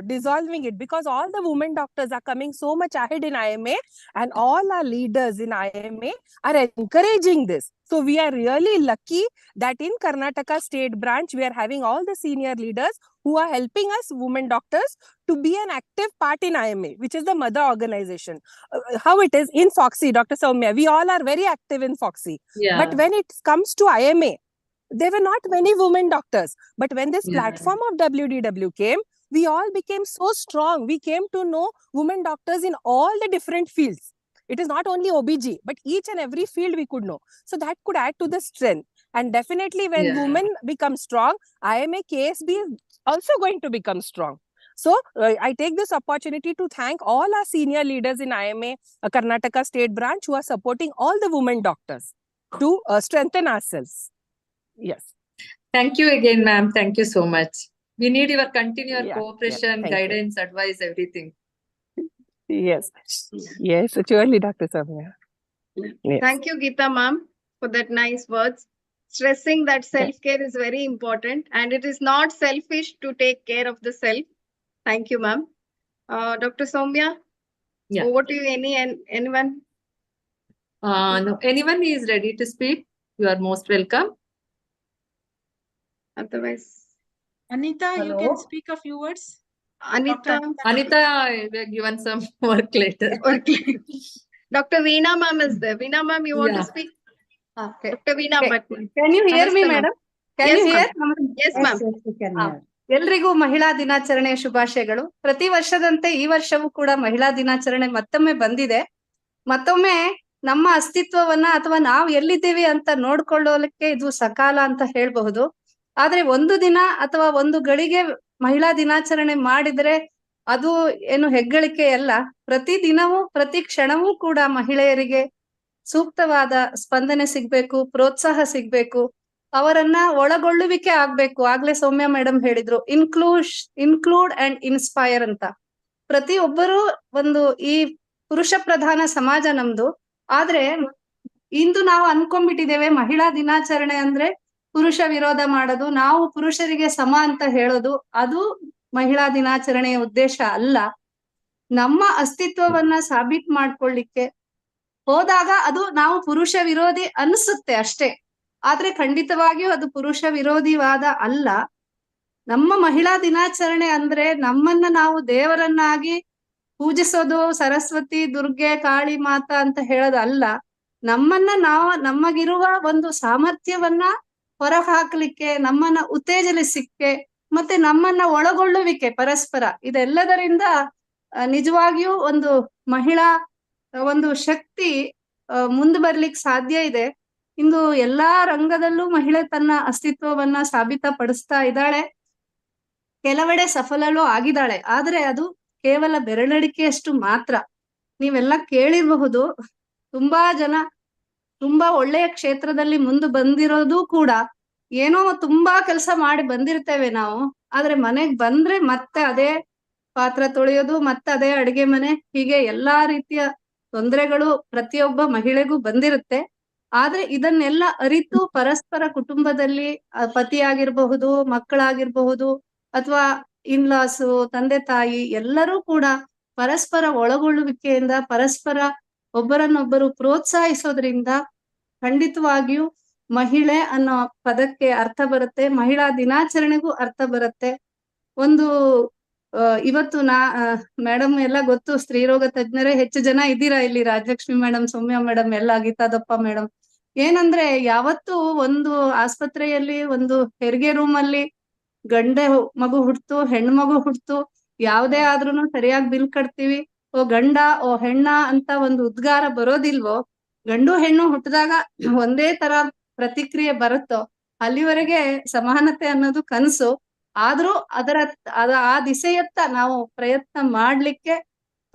dissolving it, because all the women doctors are coming so much ahead in IMA, and all our leaders in IMA are encouraging this. So we are really lucky that in Karnataka state branch, we are having all the senior leaders who are helping us women doctors to be an active part in IMA, which is the mother organization. How it is in Foxy, Dr. Soumya, we all are very active in Foxy. Yeah. But when it comes to IMA, there were not many women doctors. But when this Yeah. platform of WDW came, we all became so strong. We came to know women doctors in all the different fields. It is not only OBG, but each and every field we could know. So that could add to the strength. And definitely when Yeah. women become strong, IMA KSB is also going to become strong. So I take this opportunity to thank all our senior leaders in IMA Karnataka state branch who are supporting all the women doctors to strengthen ourselves. Yes. Thank you again, ma'am. Thank you so much. We need your continued Yeah, cooperation, thank you. guidance, advice, everything. Yes. Yes, surely, Dr. Soumya. Yes. Thank you, Geeta ma'am, for that nice words. Stressing that self-care is very important, and it is not selfish to take care of the self. Thank you, ma'am. Dr. Soumya, Yeah. over to you. Anyone? No, anyone is ready to speak, you are most welcome. Otherwise, Anita, you Hello? can speak a few words. Anita. Anita, we are given some work later. Okay. Dr. Veena ma'am is there. Veena ma'am, you want to Yeah. speak? Okay. Dr. Veena Okay. Bhatt. Can you hear me, Namaste, ma'am. madam? Can Yes, you hear? ma'am. Yes, ma'am. Yes, you can hear. ಎಲ್ರಿಗೂ ಮಹಿಳಾ ದಿನಾಚರಣೆಯ ಶುಭಾಶಯಗಳು. ಪ್ರತಿ ವರ್ಷದಂತೆ ಈ ವರ್ಷವೂ ಕೂಡ ಮಹಿಳಾ ದಿನಾಚರಣೆ ಮತ್ತೊಮ್ಮೆ ಬಂದಿದೆ. ಮತ್ತೊಮ್ಮೆ ನಮ್ಮ ಅಸ್ತಿತ್ವವನ್ನ ಅಥವಾ ನಾವು ಎಲ್ಲಿದ್ದೀವಿ ಅಂತ ನೋಡ್ಕೊಳ್ಳೋದಕ್ಕೆ ಇದು ಸಕಾಲ ಅಂತ ಹೇಳ್ಬಹುದು. ಆದ್ರೆ ಒಂದು ದಿನ ಅಥವಾ ಒಂದು ಗಳಿಗೆ ಮಹಿಳಾ ದಿನಾಚರಣೆ ಮಾಡಿದ್ರೆ ಅದು ಏನು ಹೆಗ್ಗಳಿಕೆ ಅಲ್ಲ. ಪ್ರತಿ ದಿನವೂ ಪ್ರತಿ ಕ್ಷಣವೂ ಕೂಡ ಮಹಿಳೆಯರಿಗೆ ಸೂಕ್ತವಾದ ಸ್ಪಂದನೆ ಸಿಗ್ಬೇಕು, ಪ್ರೋತ್ಸಾಹ ಸಿಗ್ಬೇಕು, ಅವರನ್ನ ಒಳಗೊಳ್ಳುವಿಕೆ ಆಗ್ಬೇಕು. ಆಗ್ಲೇ ಸೌಮ್ಯ ಮೇಡಮ್ ಹೇಳಿದ್ರು, ಇನ್ಕ್ಲೂಡ್ ಅಂಡ್ ಇನ್ಸ್ಪೈರ್ ಅಂತ. ಪ್ರತಿಯೊಬ್ಬರು ಒಂದು ಈ ಪುರುಷ ಪ್ರಧಾನ ಸಮಾಜ ನಮ್ದು. ಆದ್ರೆ ಇಂದು ನಾವು ಅನ್ಕೊಂಡ್ಬಿಟ್ಟಿದ್ದೇವೆ ಮಹಿಳಾ ದಿನಾಚರಣೆ ಅಂದ್ರೆ ಪುರುಷ ವಿರೋಧ ಮಾಡೋದು, ನಾವು ಪುರುಷರಿಗೆ ಸಮ ಅಂತ ಹೇಳೋದು. ಅದು ಮಹಿಳಾ ದಿನಾಚರಣೆಯ ಉದ್ದೇಶ ಅಲ್ಲ. ನಮ್ಮ ಅಸ್ತಿತ್ವವನ್ನ ಸಾಬೀತ್ ಮಾಡ್ಕೊಳ್ಳಿಕ್ಕೆ ಹೋದಾಗ ಅದು ನಾವು ಪುರುಷ ವಿರೋಧಿ ಅನ್ಸುತ್ತೆ ಅಷ್ಟೇ. ಆದ್ರೆ ಖಂಡಿತವಾಗಿಯೂ ಅದು ಪುರುಷ ವಿರೋಧಿವಾದ ಅಲ್ಲ. ನಮ್ಮ ಮಹಿಳಾ ದಿನಾಚರಣೆ ಅಂದ್ರೆ ನಮ್ಮನ್ನ ನಾವು ದೇವರನ್ನಾಗಿ ಪೂಜಿಸೋದು, ಸರಸ್ವತಿ, ದುರ್ಗೆ, ಕಾಳಿ ಮಾತಾ ಅಂತ ಹೇಳೋದು ಅಲ್ಲ. ನಮ್ಮನ್ನ ನಮಗಿರುವ ಒಂದು ಸಾಮರ್ಥ್ಯವನ್ನ ಹೊರ ಹಾಕ್ಲಿಕ್ಕೆ, ನಮ್ಮನ್ನ ಉತ್ತೇಜಲಿಸಲಿಕ್ಕೆ, ಮತ್ತೆ ನಮ್ಮನ್ನ ಒಳಗೊಳ್ಳುವಿಕೆ ಪರಸ್ಪರ, ಇದೆಲ್ಲದರಿಂದ ನಿಜವಾಗಿಯೂ ಒಂದು ಮಹಿಳಾ ಒಂದು ಶಕ್ತಿ ಮುಂದೆ ಬರ್ಲಿಕ್ಕೆ ಸಾಧ್ಯ ಇದೆ. ಇಂದು ಎಲ್ಲಾ ರಂಗದಲ್ಲೂ ಮಹಿಳೆ ತನ್ನ ಅಸ್ತಿತ್ವವನ್ನ ಸಾಬೀತಪಡಿಸ್ತಾ ಇದ್ದಾಳೆ. ಕೆಲವೆಡೆ ಸಫಲವೂ ಆಗಿದ್ದಾಳೆ. ಆದ್ರೆ ಅದು ಕೇವಲ ಬೆರಳಿಕೆಯಷ್ಟು ಮಾತ್ರ. ನೀವೆಲ್ಲ ಕೇಳಿರಬಹುದು, ತುಂಬಾ ಜನ ತುಂಬಾ ಒಳ್ಳೆಯ ಕ್ಷೇತ್ರದಲ್ಲಿ ಮುಂದೆ ಬಂದಿರೋದು ಕೂಡ ಏನೋ ತುಂಬಾ ಕೆಲಸ ಮಾಡಿ ಬಂದಿರ್ತೇವೆ ನಾವು. ಆದ್ರೆ ಮನೆಗ್ ಬಂದ್ರೆ ಮತ್ತೆ ಅದೇ ಪಾತ್ರ ತೊಳೆಯೋದು, ಮತ್ತೆ ಅದೇ ಅಡಿಗೆ ಮನೆ, ಹೀಗೆ ಎಲ್ಲಾ ರೀತಿಯ ತೊಂದರೆಗಳು ಪ್ರತಿಯೊಬ್ಬ ಮಹಿಳೆಗೂ ಬಂದಿರುತ್ತೆ. ಆದ್ರೆ ಇದನ್ನೆಲ್ಲ ಅರಿತು ಪರಸ್ಪರ ಕುಟುಂಬದಲ್ಲಿ ಪತಿಯಾಗಿರ್ಬಹುದು, ಮಕ್ಕಳಾಗಿರ್ಬಹುದು, ಅಥವಾ ಇನ್ಲಾಸು, ತಂದೆ ತಾಯಿ ಎಲ್ಲರೂ ಕೂಡ ಪರಸ್ಪರ ಒಳಗೊಳ್ಳುವಿಕೆಯಿಂದ, ಪರಸ್ಪರ ಒಬ್ಬರನ್ನೊಬ್ಬರು ಪ್ರೋತ್ಸಾಹಿಸೋದ್ರಿಂದ ಖಂಡಿತವಾಗಿಯೂ ಮಹಿಳೆ ಅನ್ನೋ ಪದಕ್ಕೆ ಅರ್ಥ ಬರುತ್ತೆ, ಮಹಿಳಾ ದಿನಾಚರಣೆಗೂ ಅರ್ಥ ಬರುತ್ತೆ. ಒಂದು ಇವತ್ತು ಮೇಡಮ್ ಎಲ್ಲ ಗೊತ್ತು, ಸ್ತ್ರೀರೋಗ ತಜ್ಞರೇ ಹೆಚ್ಚು ಜನ ಇದ್ದೀರಾ ಇಲ್ಲಿ, ರಾಜಲಕ್ಷ್ಮಿ ಮೇಡಮ್, ಸೌಮ್ಯ ಮೇಡಮ್, ಎಲ್ಲ ಗೀತಾದಪ್ಪ ಮೇಡಮ್. ಏನಂದ್ರೆ ಯಾವತ್ತು ಒಂದು ಆಸ್ಪತ್ರೆಯಲ್ಲಿ ಒಂದು ಹೆರಿಗೆ ರೂಮ್ ಅಲ್ಲಿ ಗಂಡ ಮಗು ಹುಡ್ತು, ಹೆಣ್ಣು ಮಗು ಹುಡ್ತು, ಯಾವ್ದೇ ಆದ್ರೂನು ಸರಿಯಾಗಿ ಬಿಲ್ ಕಟ್ತೀವಿ, ಓ ಗಂಡ ಓ ಹೆಣ್ಣ ಅಂತ ಒಂದು ಉದ್ಗಾರ ಬರೋದಿಲ್ವೋ, ಗಂಡು ಹೆಣ್ಣು ಹುಟ್ಟಿದಾಗ ಒಂದೇ ತರ ಪ್ರತಿಕ್ರಿಯೆ ಬರುತ್ತೋ ಅಲ್ಲಿವರೆಗೆ ಸಮಾನತೆ ಅನ್ನೋದು ಕನಸು. ಆದ್ರೂ ಆ ದಿಸೆಯತ್ತ ನಾವು ಪ್ರಯತ್ನ ಮಾಡ್ಲಿಕ್ಕೆ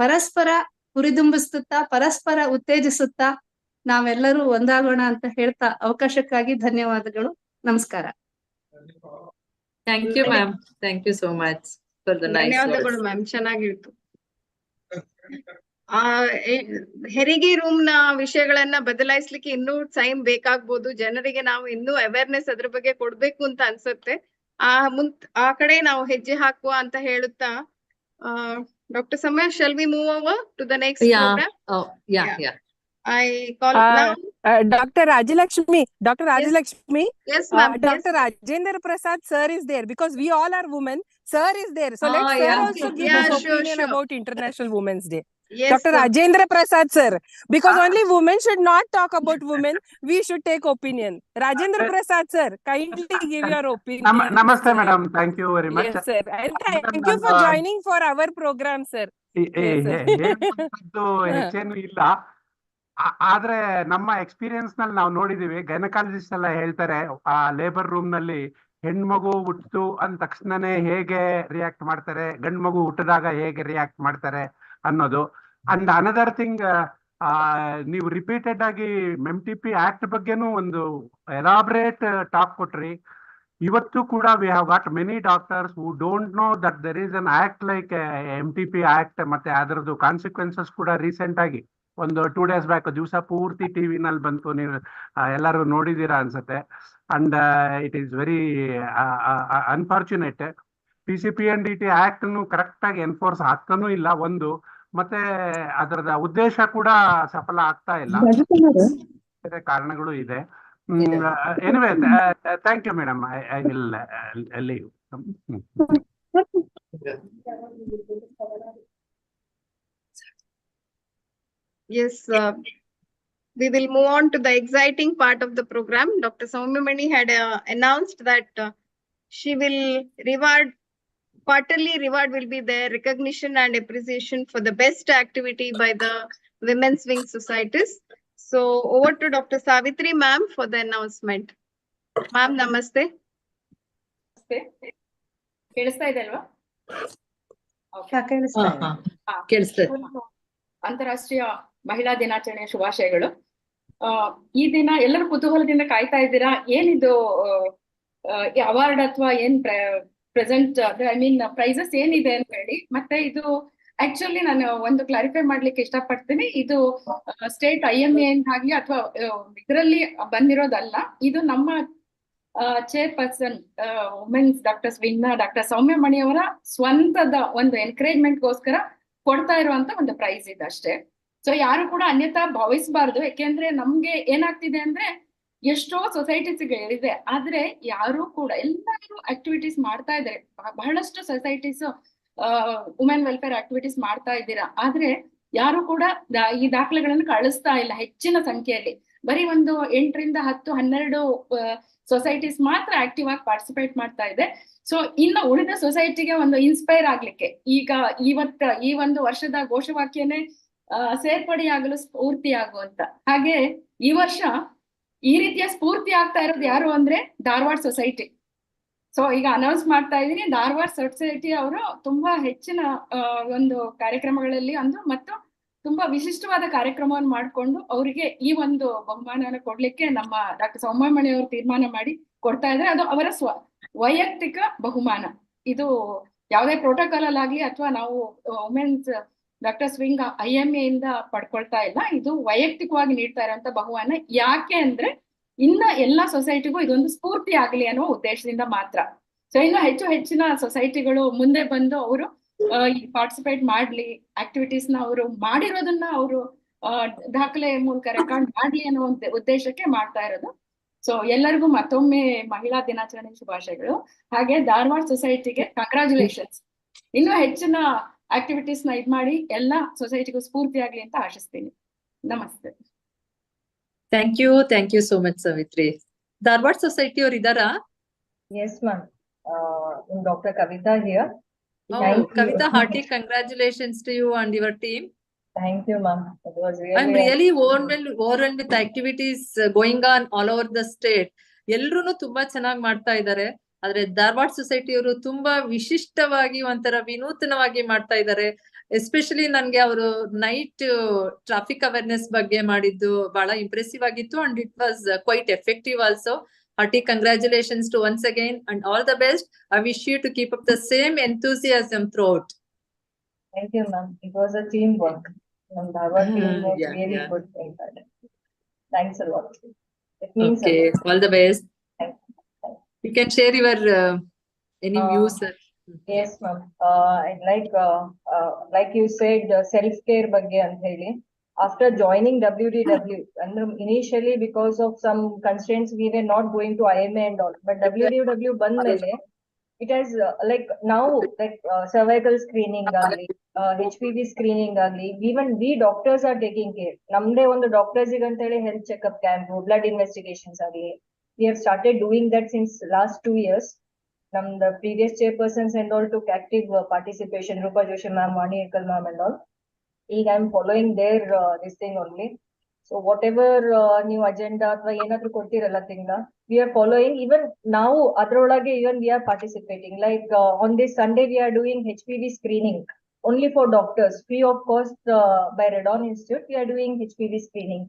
ಪರಸ್ಪರ ಹುರಿದುಂಬಿಸುತ್ತಾ, ಪರಸ್ಪರ ಉತ್ತೇಜಿಸುತ್ತಾ ನಾವೆಲ್ಲರೂ ಒಂದಾಗೋಣ ಅಂತ ಹೇಳ್ತಾ ಅವಕಾಶಕ್ಕಾಗಿ ಧನ್ಯವಾದಗಳು. ನಮಸ್ಕಾರ. Thank you, ma'am. Thank you so much. for the nice ಧನ್ಯವಾದಗಳು words. ಮ್ಯಾಮ್, ಚೆನ್ನಾಗಿತ್ತು. ಹೆರಿಗೆ ರೂಮ್ ನ ವಿಷಯಗಳನ್ನ ಬದಲಾಯಿಸ್ಲಿಕ್ಕೆ ಇನ್ನೂ ಟೈಮ್ ಬೇಕಾಗ್ಬೋದು. ಜನರಿಗೆ ನಾವು ಇನ್ನೂ ಅವೇರ್ನೆಸ್ ಅದ್ರ ಬಗ್ಗೆ ಕೊಡ್ಬೇಕು ಅಂತ ಅನ್ಸುತ್ತೆ. ಆ ಕಡೆ ನಾವು ಹೆಜ್ಜೆ ಹಾಕುವ ಅಂತ ಹೇಳುತ್ತಾ, Dr. Samya, shall we move over to the next program? Oh, yeah. I call now. Dr. Rajalakshmi. Yes, ma'am. Dr. Rajendra Prasad sir is there because we all are women. Sir is there. So let sir also give his opinion about International Women's Day. Yes, Dr. Rajendra Prasad sir, because only women should not talk about women, we should take opinion. Rajendra Prasad sir, kindly give your opinion. Namaste madam, thank you very much. Yes sir, and thank you for joining for our program sir. ಹೆಚ್ಚೇನು ಇಲ್ಲ, ಆದ್ರೆ ನಮ್ಮ experience ನಲ್ಲಿ ನಾವು ನೋಡಿದೀವಿ, gynaecologist ಎಲ್ಲ ಹೇಳ್ತಾರೆ ಆ labour room ನಲ್ಲಿ ಹೆಣ್ಮಗು ಹುಟ್ಟು ಅಂದ ತಕ್ಷಣನೇ ಹೇಗೆ ರಿಯಾಕ್ಟ್ ಮಾಡ್ತಾರೆ, ಗಂಡ್ ಮಗು ಹುಟ್ಟಿದಾಗ ಹೇಗೆ ರಿಯಾಕ್ಟ್ ಮಾಡ್ತಾರೆ ಅನ್ನೋದು. ಅಂಡ್ ಅನದರ್ ಥಿಂಗ್, ನೀವು ರಿಪೀಟೆಡ್ ಆಗಿ MTP ಆಕ್ಟ್ ಬಗ್ಗೆನೂ ಒಂದು ಎಲಾಬ್ರೇಟ್ ಟಾಕ್ ಕೊಟ್ರಿ. ಇವತ್ತು ಕೂಡ we have got many doctors who don't know that there is an act like MTP act, ಮತ್ತೆ ಅದರದ್ದು ಕಾನ್ಸಿಕ್ವೆನ್ಸಸ್ ಕೂಡ ರೀಸೆಂಟ್ ಆಗಿ ಒಂದು 2 days ಬ್ಯಾಕ್ ದಿವಸ ಪೂರ್ತಿ ಟಿವಿ ನಲ್ಲಿ ಬಂತು, ನೀವು ಎಲ್ಲರೂ ನೋಡಿದೀರಾ ಅನ್ಸುತ್ತೆ. And it is very unfortunate. PCPNDT act correct ಆಗಿ ಎನ್ಫೋರ್ಸ್ ಆಗ್ತಾನೂ ಇಲ್ಲ ಒಂದು, ಮತ್ತೆ ಅದರದ ಉದ್ದೇಶ ಕೂಡ ಸಫಲ ಆಗ್ತಾ ಇಲ್ಲ, ಬೇರೆ ಕಾರಣಗಳು ಇದೆ. Anyway, thank you madam, I will leave. Yes, we will move on to the exciting part of the program. Dr. Soumya Mani had announced that she will quarterly reward will be there, recognition and appreciation for the best activity by the Women's Wing Societies. So over to Dr. Savitri ma'am for the announcement. Ma'am, namaste. ಕೇಳಿಸ್ತಾ ಇದೆ ಅಲ್ವಾ? ಕೇಳಿಸ್ತಾ ಇದೆ. ಅಂತಾರಾಷ್ಟ್ರೀಯ ಮಹಿಳಾ ದಿನಾಚರಣೆಯ ಶುಭಾಶಯಗಳು. ಈ ದಿನ ಎಲ್ಲರೂ ಕುತೂಹಲದಿಂದ ಕಾಯ್ತಾ ಇದ್ದೀರಾ, ಏನಿದು ಅವಾರ್ಡ್ ಅಥವಾ ಏನ್ ಪ್ರೆಸೆಂಟ್, ಐ ಮೀನ್ ಪ್ರೈಸಸ್ ಏನಿದೆ ಅಂತ ಹೇಳಿ. ಮತ್ತೆ ಇದು ಆಕ್ಚುಲಿ ನಾನು ಒಂದು ಕ್ಲಾರಿಫೈ ಮಾಡ್ಲಿಕ್ಕೆ ಇಷ್ಟಪಡ್ತೀನಿ, ಇದು ಸ್ಟೇಟ್ IMA ಆಗ್ಲಿ ಅಥವಾ ಇದರಲ್ಲಿ ಬಂದಿರೋದಲ್ಲ. ಇದು ನಮ್ಮ chairperson women's doctor wing doctor Soumya Mani ಅವರ ಸ್ವಂತದ ಒಂದು ಎನ್ಕರೇಜ್ಮೆಂಟ್ ಗೋಸ್ಕರ ಕೊಡ್ತಾ ಇರುವಂತ ಒಂದು ಪ್ರೈಸ್ ಇದೆ ಅಷ್ಟೇ. ಸೊ ಯಾರು ಕೂಡ ಅನ್ಯತಾ ಭಾವಿಸಬಾರ್ದು, ಯಾಕೆಂದ್ರೆ ನಮ್ಗೆ ಏನಾಗ್ತಿದೆ ಅಂದ್ರೆ ಎಷ್ಟೋ ಸೊಸೈಟೀಸ್ ಇದೆ, ಆದ್ರೆ ಯಾರು ಕೂಡ ಎಲ್ಲರೂ ಆಕ್ಟಿವಿಟೀಸ್ ಮಾಡ್ತಾ ಇದ್ದಾರೆ. ಬಹಳಷ್ಟು ಸೊಸೈಟೀಸ್ ವುಮೆನ್ ವೆಲ್ಫೇರ್ ಆಕ್ಟಿವಿಟೀಸ್ ಮಾಡ್ತಾ ಇದ್ದೀರಾ, ಆದ್ರೆ ಯಾರು ಕೂಡ ಈ ದಾಖಲೆಗಳನ್ನು ಕಳಿಸ್ತಾ ಇಲ್ಲ ಹೆಚ್ಚಿನ ಸಂಖ್ಯೆಯಲ್ಲಿ. ಬರೀ ಒಂದು 8 ರಿಂದ 10, 12 ಸೊಸೈಟೀಸ್ ಮಾತ್ರ ಆಕ್ಟಿವ್ ಆಗಿ ಪಾರ್ಟಿಸಿಪೇಟ್ ಮಾಡ್ತಾ ಇದೆ. ಸೊ ಇನ್ನು ಉಳಿದ ಸೊಸೈಟಿಗೆ ಒಂದು ಇನ್ಸ್ಪೈರ್ ಆಗ್ಲಿಕ್ಕೆ ಈಗ ಈ ಒಂದು ವರ್ಷದ ಘೋಷವಾಕ್ಯನೇ ಸೇರ್ಪಡೆಯಾಗಲು ಸ್ಫೂರ್ತಿ ಆಗುವಂತ. ಹಾಗೆ ಈ ವರ್ಷ ಈ ರೀತಿಯ ಸ್ಫೂರ್ತಿ ಆಗ್ತಾ ಇರೋದು ಯಾರು ಅಂದ್ರೆ ಧಾರವಾಡ ಸೊಸೈಟಿ. ಸೊ ಈಗ ಅನೌನ್ಸ್ ಮಾಡ್ತಾ ಇದೀನಿ, ಧಾರವಾಡ ಸೊಸೈಟಿ ಅವರು ತುಂಬಾ ಹೆಚ್ಚಿನ ಒಂದು ಕಾರ್ಯಕ್ರಮಗಳಲ್ಲಿ ಮತ್ತು ತುಂಬಾ ವಿಶಿಷ್ಟವಾದ ಕಾರ್ಯಕ್ರಮವನ್ನು ಮಾಡಿಕೊಂಡು ಅವರಿಗೆ ಈ ಒಂದು ಬಹುಮಾನವನ್ನು ಕೊಡ್ಲಿಕ್ಕೆ ನಮ್ಮ ಡಾಕ್ಟರ್ ಸೌಮ್ಯ ಮಣಿ ಅವರು ತೀರ್ಮಾನ ಮಾಡಿ ಕೊಡ್ತಾ ಇದ್ದಾರೆ. ಅದು ಅವರ ವೈಯಕ್ತಿಕ ಬಹುಮಾನ. ಇದು ಯಾವುದೇ ಪ್ರೋಟೋಕಾಲ್ ಅಲ್ಲಾಗ್ಲಿ ಅಥವಾ ನಾವು ವುಮೆನ್ಸ್ ಡಾಕ್ಟರ್ ವಿಂಗ್ IMA ಇಂದ ಪಡ್ಕೊಳ್ತಾ ಇಲ್ಲ, ಇದು ವೈಯಕ್ತಿಕವಾಗಿ ನೀಡ್ತಾ ಇರುವಂತ ಬಹುಮಾನ. ಯಾಕೆ ಅಂದ್ರೆ ಇನ್ನ ಎಲ್ಲಾ ಸೊಸೈಟಿಗೂ ಇದೊಂದು ಸ್ಫೂರ್ತಿ ಆಗ್ಲಿ ಅನ್ನೋ ಉದ್ದೇಶದಿಂದ ಮಾತ್ರ. ಸೊ ಇನ್ನು ಹೆಚ್ಚಿನ ಸೊಸೈಟಿಗಳು ಮುಂದೆ ಬಂದು ಅವರು ಪಾರ್ಟಿಸಿಪೇಟ್ ಮಾಡ್ಲಿ, ಆಕ್ಟಿವಿಟೀಸ್ ನ ಅವರು ಮಾಡಿರೋದನ್ನ ಅವರು ದಾಖಲೆ ಮೂಲಕ ರೆಕಾರ್ಡ್ ಮಾಡ್ಲಿ ಅನ್ನೋ ಒಂದು ಉದ್ದೇಶಕ್ಕೆ ಮಾಡ್ತಾ ಇರೋದು. ಸೊ ಎಲ್ಲರಿಗೂ ಮತ್ತೊಮ್ಮೆ ಮಹಿಳಾ ದಿನಾಚರಣೆ ಶುಭಾಶಯಗಳು. ಹಾಗೆ ಧಾರವಾಡ ಸೊಸೈಟಿಗೆ ಕಂಗ್ರಾಚುಲೇಷನ್ಸ್. ಇನ್ನೂ ಹೆಚ್ಚಿನ ಆಕ್ಟಿವಿಟೀಸ್ ನ ಇದ್ ಮಾಡಿ ಎಲ್ಲಾ ಸೊಸೈಟಿಗೂ ಸ್ಫೂರ್ತಿ ಆಗ್ಲಿ ಅಂತ ಆಶಿಸ್ತೀನಿ. ನಮಸ್ತೆ. Thank you so much Savitri. Dharwad society ಅವ್ರು ಇದಾರಾ? Yes, ma'am. Dr. Kavita here. Kavita, hearty congratulations to you and your team. Thank you, ma'am. It was really. I'm really overwhelmed with activities going on all over the state. ಎಲ್ರು ತುಂಬಾ ಚೆನ್ನಾಗಿ ಮಾಡ್ತಾ ಇದ್ದಾರೆ. ಆದ್ರೆ Dharwad society ಅವರು ತುಂಬಾ ವಿಶಿಷ್ಟವಾಗಿ ಒಂಥರ ವಿನೂತನವಾಗಿ ಮಾಡ್ತಾ ಇದ್ದಾರೆ. ಎಸ್ಪೆಷಲಿ ನನ್ಗೆ ಅವರು ನೈಟ್ ಟ್ರಾಫಿಕ್ ಅವೇರ್ನೆಸ್ ಬಗ್ಗೆ ಮಾಡಿದ್ದು ಬಹಳ ಇಂಪ್ರೆಸಿವ್ ಆಗಿತ್ತು and it was quite effective also. Hearty congratulations to once again and all the best. I wish you to keep up the same enthusiasm throughout. Thank you, ma'am. It was a teamwork. And our team was really good in that. Thanks a lot. It means a Okay, lot. all the best. Thank you. You can share your any views. Yes, ma'am. Like you said, self-care ಬಗ್ಗೆ ಅಂತ ಹೇಳಿ. After joining WDW, and initially because of some constraints, we were not going to IMA and all. But WDW ಬಂದ್ಮೇಲೆ, it has like now like cervical screening agli, HPV screening agli, even we doctors are taking care. Namde ಒಂದು doctors ಗೆ ಅಂತ ಹೇಳಿ health checkup camp, blood investigations agli. We have started doing that since last 2 years. The previous chairpersons and all took active participation, Rupa Joshi ma'am, Vani Ekal ma'am and all. I'm following their this thing only. So whatever new agenda athwa enadru kodtiralla thingna, we are following. Even now adralage even we are participating. Like on this Sunday we are doing HPV screening only for doctors, free of cost by Redon Institute. We are doing HPV screening.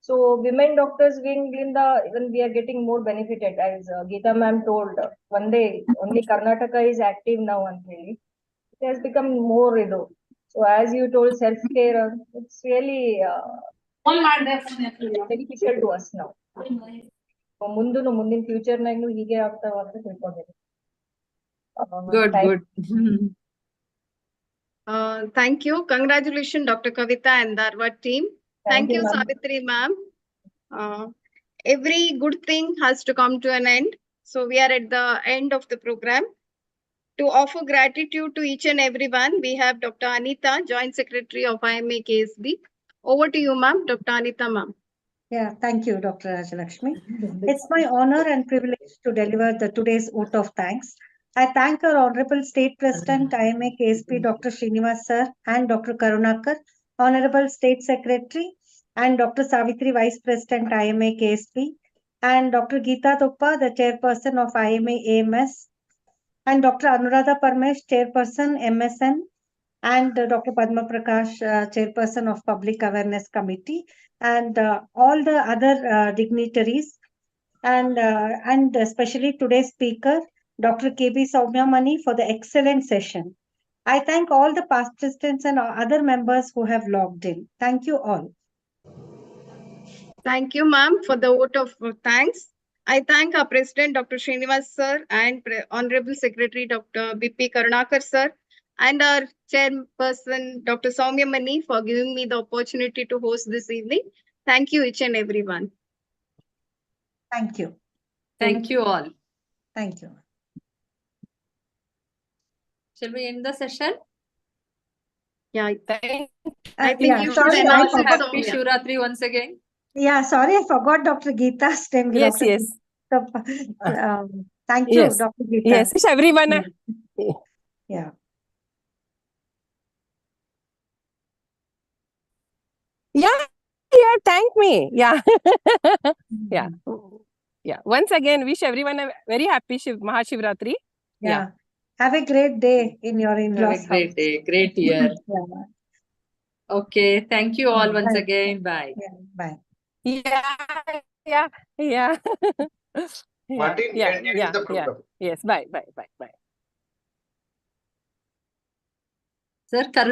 So women doctors wing linda even we are getting more benefited, as Geeta ma'am told. One day only Karnataka is active now and really it has become more ido. So as you told, self-care, it's really beneficial to us now. ಮುಂದಿನ future ನಾಗು ಹೀಗೆ ಆಗ್ತಾವ ಅಂತ ತಿಳ್ಕೊಂಡಿದ್ದೀನಿ. Good. Thank you. Congratulations, Dr. Kavita and the Arva team. Thank you, ma'am. Savitri ma'am. Every good thing has to come to an end. So we are at the end of the program. To offer gratitude to each and everyone, we have Dr. Anita, Joint Secretary of IMA KSB. Over to you, ma'am. Dr. Anita, ma'am. Yeah, thank you, Dr. Rajalakshmi. It's my honor and privilege to deliver today's vote of thanks. I thank our Honorable State President, IMA KSP, Dr. Srinivas sir, and Dr. Karunakar, Honorable State Secretary, and Dr. Savitri, Vice President, IMA KSP, and Dr. Geeta Thuppa, the Chairperson of IMA AMS, and Dr. Anuradha Parmesh, Chairperson, MSN, and Dr. Padma Prakash, Chairperson of Public Awareness Committee, and all the other dignitaries, and especially today's speaker, Dr. KB Soumya Mani, for the excellent session. I thank all the past participants and other members who have logged in. Thank you all. Thank you, ma'am, for the vote of thanks. I thank our President, Dr. Srinivas sir, and Honorable Secretary, Dr. BP Karunakar sir, and our Chairperson, Dr. Soumya Mani, for giving me the opportunity to host this evening. Thank you, each and everyone. Thank you. Thank you all. Thank you. Shall we end the session? Yeah, I think yeah, you should sorry, announce it, Happy Soumya. Shivratri once again. Yeah, sorry, I forgot Dr. Geeta's name. Yes, Dr. yes. Thank you, Yes. Dr. Geeta. Yes, wish everyone. Yeah. Yeah, thank me. Yeah. Yeah. Once again, wish everyone a very happy Mahashivratri. Yeah. Have a great day in your Have in-laws a great house. day, great year. Yeah. Okay, thank you all once Bye. again. Bye. Yeah. Bye. Yeah. Yeah. Yes, bye. Sir, Karun